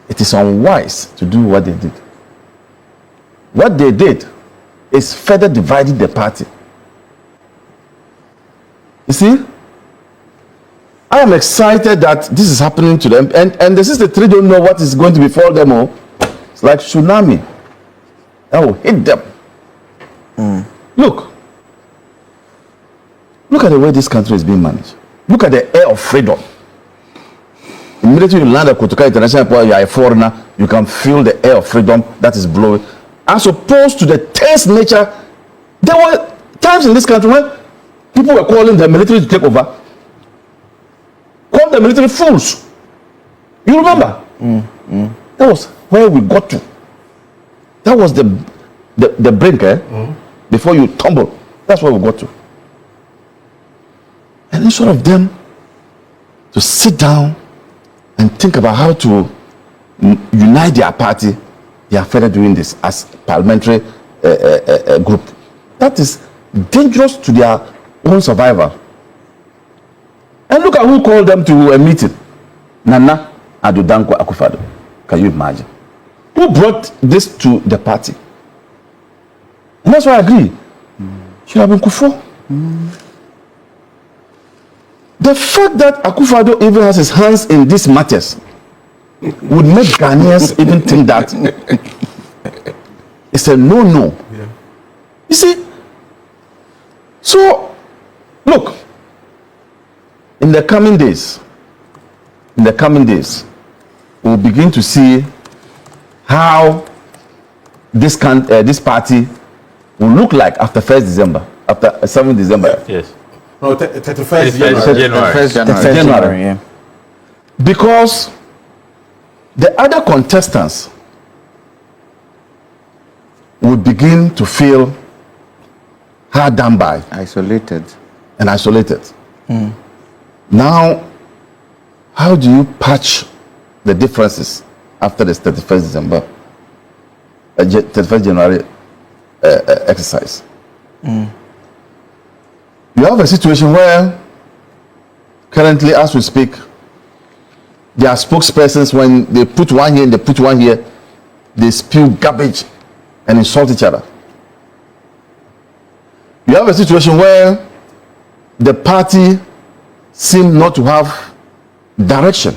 it is unwise to do what they did. What they did is further divided the party. You see, I am excited that this is happening to them, and the 63 don't know what is going to befall them. It's like tsunami that will hit them. Look at the way this country is being managed. Look at the air of freedom. Immediately you land at Kotoka International Airport, you are a foreigner, you can feel the air of freedom that is blowing. As opposed to the tense nature, there were times in this country when people were calling the military to take over. Call the military fools. You remember? That was where we got to. That was the brink, before you tumble. That's where we got to. And instead of them to sit down and think about how to unite their party, they are further doing this as parliamentary group. That is dangerous to their own survival. And look at who called them to a meeting. Nana Addo Akufo-Addo. Can you imagine? Who brought this to the party? And that's why I agree. Should have been Kufuor. The fact that Akufo-Addo even has his hands in these matters would make Ghanaians even think that it's a no-no. Yeah. You see? So, look, in the coming days, we'll begin to see how this party will look like after 1st December, after 7th December. Yes. No, 31st January. Yeah. Because the other contestants will begin to feel hard done by, isolated. Now, how do you patch the differences after this 31st December, 31st January exercise? You have a situation where currently, as we speak, there are spokespersons, when they put one here and they put one here, they spew garbage and insult each other. You have a situation where the party seem not to have direction.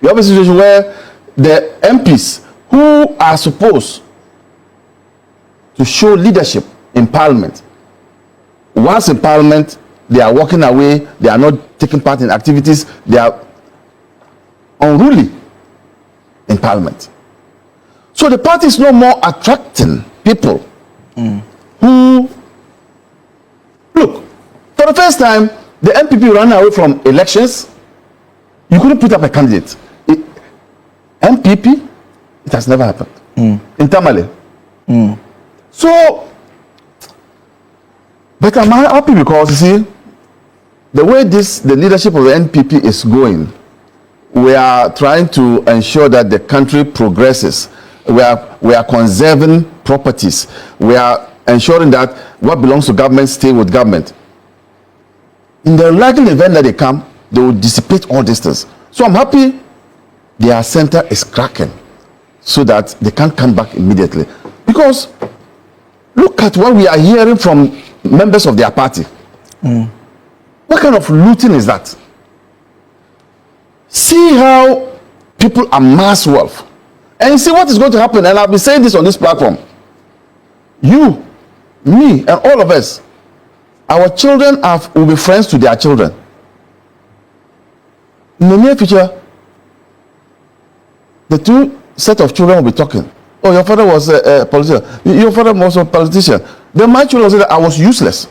You have a situation where the MPs who are supposed to show leadership in parliament, once in parliament, they are walking away, they are not taking part in activities, they are unruly in parliament. So the party is no more attracting people who, look, for the first time, the MPP ran away from elections. You couldn't put up a candidate. MPP, it has never happened. Internally. So, but I'm happy because, you see, the way the leadership of the NPP is going, we are trying to ensure that the country progresses. We are conserving properties. We are ensuring that what belongs to government stay with government. In the likely event that they come, they will dissipate all these things. So I'm happy their center is cracking so that they can't come back immediately. Because Look at what we are hearing from members of their party. What kind of looting is that? See how people amass wealth. And see what is going to happen. And I'll be saying this on this platform. You, me, and all of us, our children will be friends to their children. In the near future, the two set of children will be talking. Oh, your father was a politician. Your father was a politician. Then my children will say that I was useless.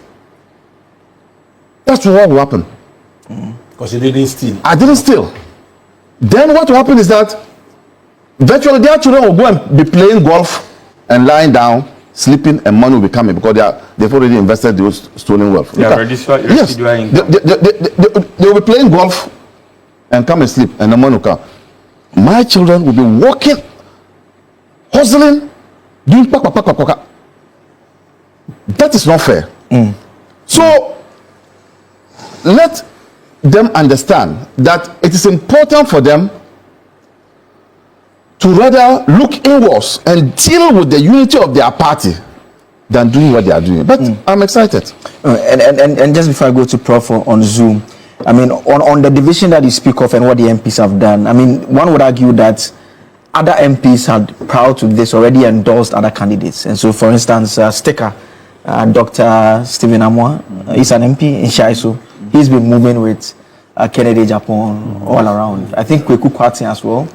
That's what will happen. Because you didn't steal. I didn't steal. Then what will happen is that virtually their children will go and be playing golf and lying down, sleeping, and money will be coming because they've already invested those stolen wealth. Yes, they will be playing golf and come and sleep, and the money will come. My children will be working, hustling, doing paka. That is not fair. So let them understand that it is important for them to rather look inwards and deal with the unity of their party than doing what they are doing. But I'm excited. And just before I go to Prof on Zoom, I mean, on the division that you speak of and what the MPs have done, I mean, one would argue that other MPs had, prior to this, already endorsed other candidates. And so, for instance, Sticker, Dr. Stephen Amwa, is an MP in Shaiso. He's been moving with Kennedy Japan all around. I think Kweku Kwati as well.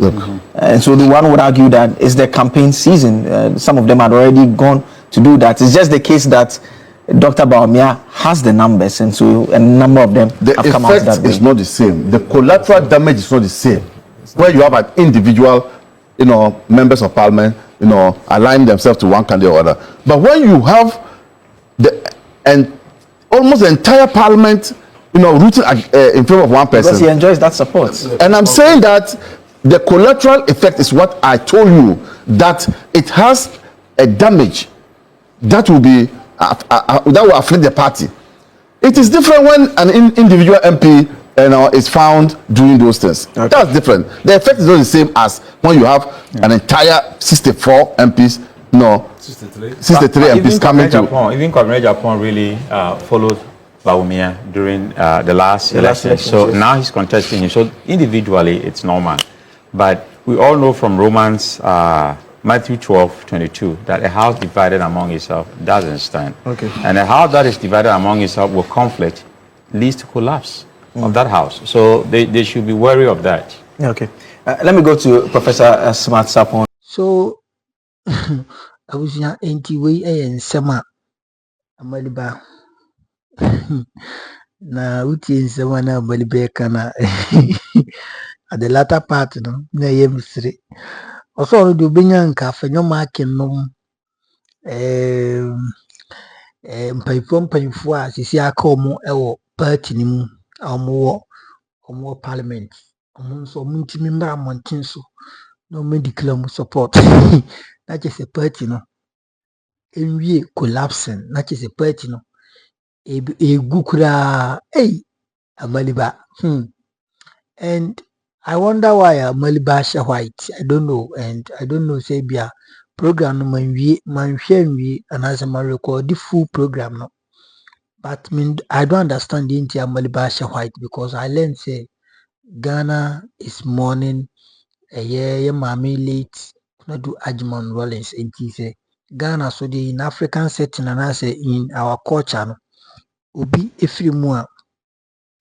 And so the one would argue that it's the campaign season. Some of them had already gone to do that. It's just the case that Dr. Baumia has the numbers, and so a number of them have come out that way. The effect is not the same. The collateral damage is not the same. Where you have an individual, members of parliament, aligning themselves to one candidate or other. But when you have almost the entire parliament, rooted in favor of one person. Because he enjoys that support. And I'm saying that the collateral effect is what I told you, that it has a damage that will be that will affect the party. It is different when an individual MP is found doing those things. Okay. That's different. The effect is not the same as when you have an entire 64 MPs, 63 MPs coming to. Even Comrade Japan really followed Baumia during the last election. So now he's contesting him. So individually, it's normal. But we all know from Romans Matthew 12:22 that a house divided among itself doesn't stand. Okay. And a house that is divided among itself with conflict leads to collapse of that house. So they should be wary of that. Okay. Let me go to Professor Smart Sapon. So, I was in anti-way and summer. Amaliba. Na uti in summer na Amaliba kana. At the latter part, na yemsri. Also, do binyanka for no marking no. Mpaipompanifo a sisi aka omo ewo party ni mu omo parliament omo nso omo ntimi mbra monten so no medical mu support na chese party no enwie collapsing na chese party no egu kura Amaliba and I wonder why Amaliba share white. I don't know, and I don't know say bia program no manhwe and as I record the full program no. But I don't understand the entire Amaliba share white because I learned say Ghana is mourning a year mami late na do Ajman Rollins and he say Ghana so the in African setting and I say in our culture no obi every mua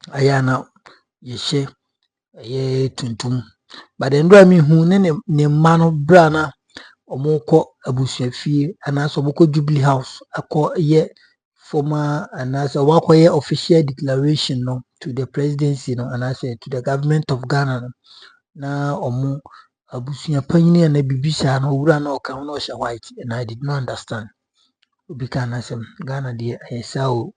ayana yeshe tuntum but then do I mean who ne mano brana omoko abusuafie anaso omoko Jubilee House akọ ye former anaso wako ye official declaration no to the presidency no anaso to the government of Ghana no na omo abusua panyini na bibisa no wura na oka no sha white and I did not understand because Ghana dey sao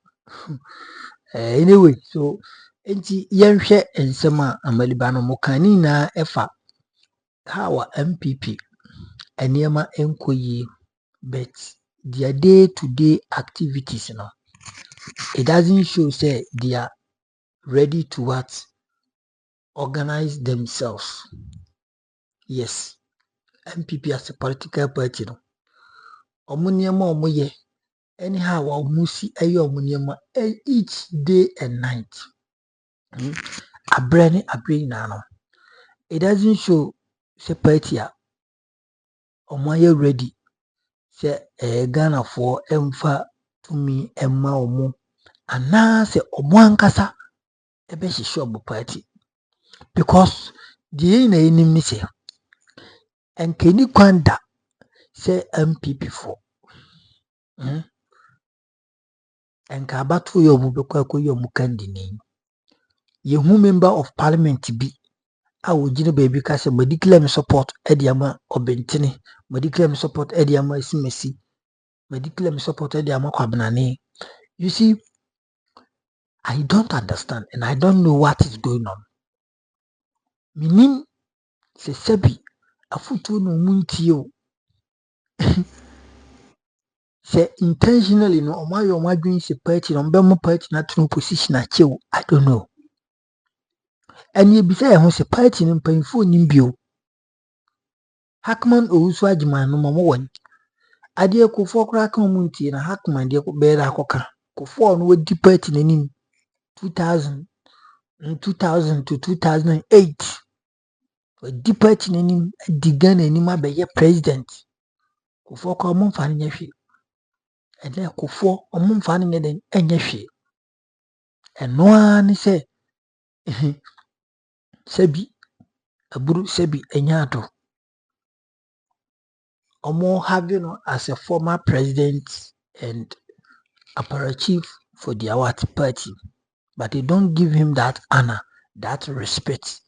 anyway so enti yenhwe ensema Amaliba no mokani na efa how MPP Eniema enkoyi but their day-to-day activities it doesn't show say they are ready to organize themselves. Yes, MPP as a political party omo niema omo ye anyhow wa musi ayo munema each day and night. Abrani nano. It doesn't show sepatia omoye ready se Ghana for emfa tumi emma omo ana se omo ankasa ebe hihye obo party because the na enim ni se enkeni kwanda se MPP for enka abato yo omo bekwa akoyi omo candidate yehu member of parliament bi a wogine baby ka se mediclaim support ediama obentini mediclaim support ediama simesi mediclaim support ediama kwabnane. You see, I don't understand and I don't know what is going on. Minim se sebi afutu no muntio se intentionally no omayo omadwin se party no mbemo party na tunu position achew. I don't know. And ye bisa ye ho se party no mpanfo nimbio. Hackman owusu agiman no momo won. Ade Kofo kra kan muntie na Hackman de ko beera akoka. Kofo no wadi party nanim 2000 to 2008. Wadi party nanim digan nanim abeye president. Kofo ko mo mfa ne hwe. Ede Kofo mo mfa ne den enye hwe. Eno ani se sebi aburu sebi enyato. Omo having as a former president and apparachief for the award party, but they don't give him that honor, that respect,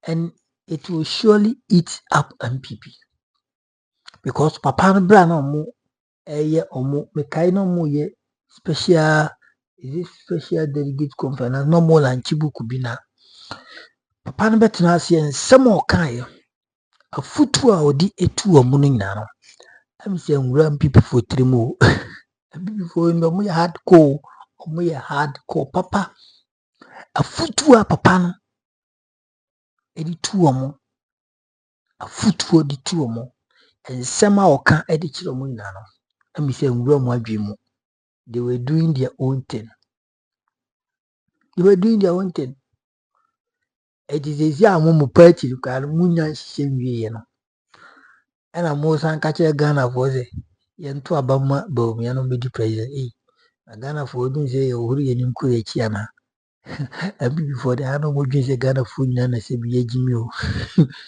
and it will surely eat up MPP because Papa no bra no mo omo mekai no mo ye special delegate conference no more than chibuku bi na Papa no betena ase ensem o kan afutu a odi etu omo no nyina no am say nwura MPP for trimo MPP for no mo hardcore papa afutu a papa no edi tu omo afutu odi tu omo ensem a oka edi kire omo nyina no am say nwura mo adwemu. They were doing their own thing. It is easy amu party because munya hihye no. And I'm also catch Ghana for say yento abama bawumia no be president Ghana for do say ohuru yenim ko echi ana. Abi before the ano mo dwen say Ghana for nyina na se bi yegimi o.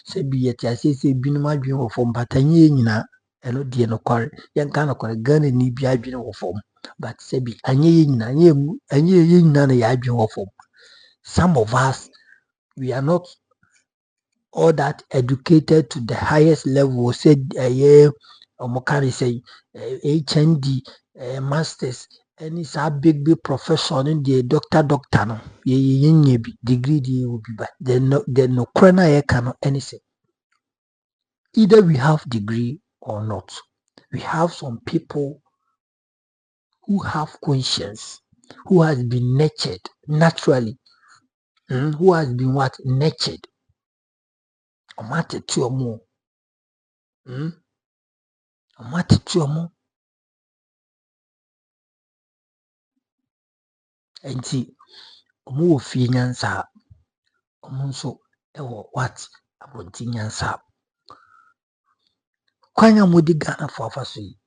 Se bi yeti ase se binu madwen wo fom patanye nyina eno de no kware. Yen kan no kware Ghana ni bi adwen wo fom. But se bi anye nyina anye nyina na ya adwen wo fom. Some of us, we are not all that educated to the highest level. Said Omokari say HND masters and it's a big profession in the doctor no ye degree the will be but then no crana ye cannot anything. Either we have degree or not. We have some people who have conscience, who has been nurtured naturally, who has been nurtured. Omate tuomo. Omate tuomo. Enti omo wo fie nyansa. Omo nso ewo abonti nyansa. Kwanya modi Ghana for afaso yi.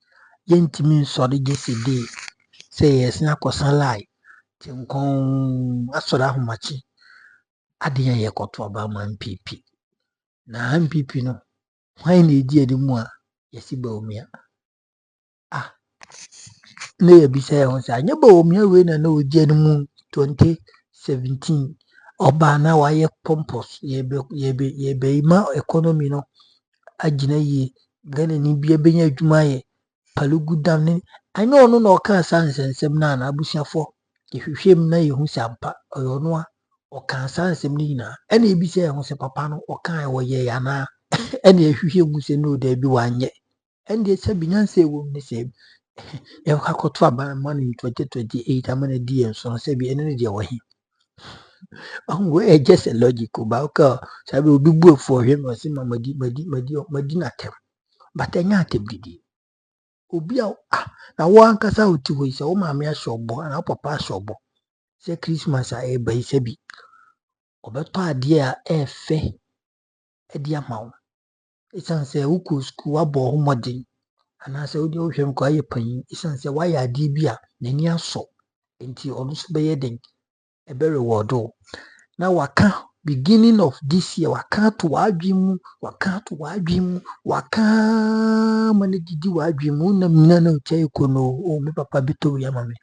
Yentimi nsori jeside. Say yes na kosan lai. Tinkon asora ahomachi. Adiyan ye koto abama MPP. Na MPP no. Why na edi edimu a yesi Bawumia. Na yebisa ye ho say anya Bawumia we na odi edimu 2017. Oba na waye pompous yebe ima economy no agina yi Ghana ni bia benya adwuma ye palugudam ne anya ono na oka sansensem na abusiafo yehwehwem na yehu sampa ono a oka sansem ni nyina ena ebisa ye ho se papa no oka wo ye ya na ena yehwehwem se no da bi wanye ende se binyansa ewo ne se ye kakoto aba man in 2028 amana di enso se bi ene ne de wo he we just a logical ba ka sabi obi bu for him o se madi na tem but enya atem didi obi a na wo ankasa uti ho ise wo maame ashobo na papa ashobo se Christmas a eba ise bi obeto ade a efe edi ama wo isan se wuku school abo ho modern ana se wodi ohwem ko aye panyin isan se wa ya ade bi a nani aso enti ono so be den ebe reward o na waka beginning of this year waka to wadwemu waka mane didi wadwemu na mina na utia ikono o me papa bito ya mame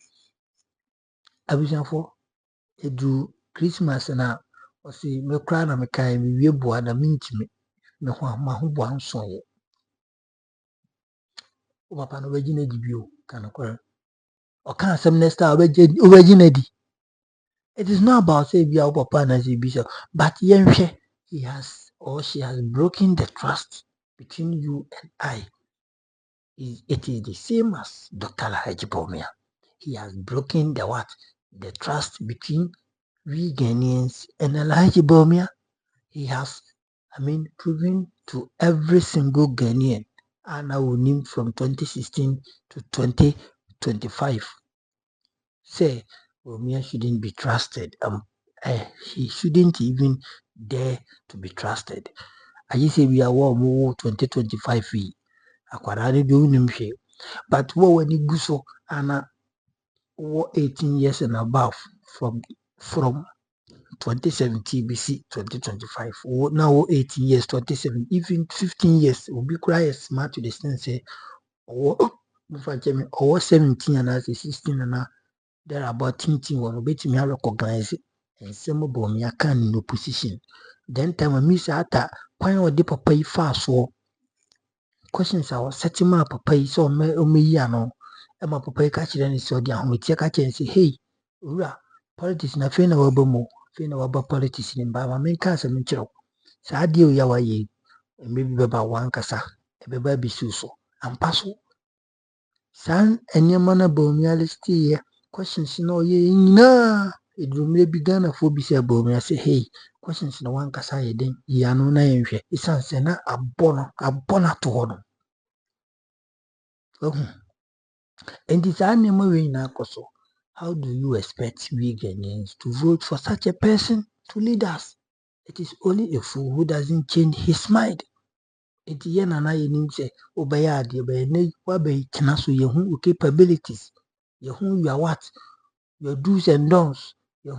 abusanfo edu Christmas na osi me kra na me kai me wie boa na mintime me ho ma ho boa nso ye o papa no beji na di bio kana kwa o kan asem next time obeji na di. It is not about say be our papa and say bishop, but yenhwe he has or she has broken the trust between you and I. It is the same as Dr. Lahaji Bomia. He has broken the what? The trust between we Ghanaians and Lahaji Bomia. He has, proven to every single Ghanaian, and I will name from 2016 to 2025. Say Romeo shouldn't be trusted. He shouldn't even dare to be trusted. I say we are more 2025 fee. Akwarade do nimhwe. But what when it goes so and 18 years and above from 2017 BC 2025. Now 18 years 27 even 15 years will be quite smart to the extent say or 17 and 16 and there are about 13 one bit me recognize it and some of me I can in opposition. Then time I miss at quite or the papa fast so questions I was setting my papa so me yano and my papa catch it and so the catch and say, hey, ura politics na fena wabomo, fena waba politics in by my main cancer mitchell. So I deal yawa ye and maybe about one cassa, a baby suso and passo. San and your man about me here. Questions no ye na it will maybe Ghana for be say about me. I say, hey, questions no one kasa ye den ya no na yenhwe. Isan se na abona to hono. And this animal we na koso. How do you expect we Ghanaians to vote for such a person to lead us? It is only a fool who doesn't change his mind. It yen and I nim say obaya de be ne wa be tena so ye hu capabilities. Ye hu you are what? Your do's and don'ts, your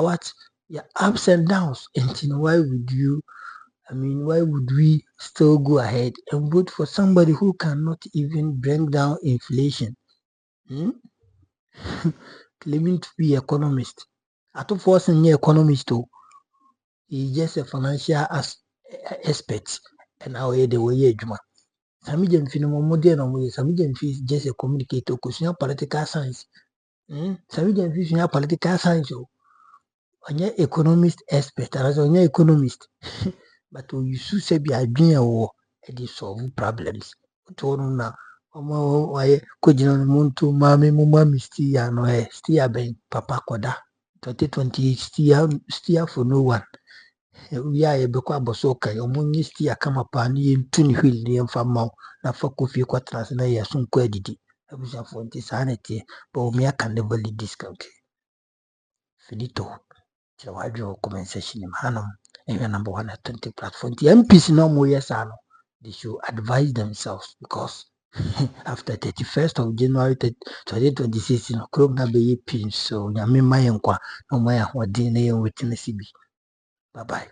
what, your ups and downs. And you know, why would we still go ahead and vote for somebody who cannot even bring down inflation? Claiming to be economist. I thought for an economist too. He's just a financial expert and how the way Juma. Sami Jemfino modern way, Sami Jemfi is just a communicator, because political science. Sami Jemfi is political science. Onye economist expert as onye economist but you say be adwin wo e dey solve problems to no na omo waye kojina no nto mame mo mami still no still ben papa koda 2020 still for no one we are be kwa boso kai omo nyi still kama pa ni ntu ni hwil ni mfa ma na fa kofi kwatras na ya sun kwa didi abuja for nti sanity but me can never lead this country finito. So comment section in Hanum and number 120 platform. The MPs no more yes no. They should advise themselves because after 31st of January 2026 no crop na be pin so nyame mayenkwa no maya hodin na yen witness bi. Bye bye.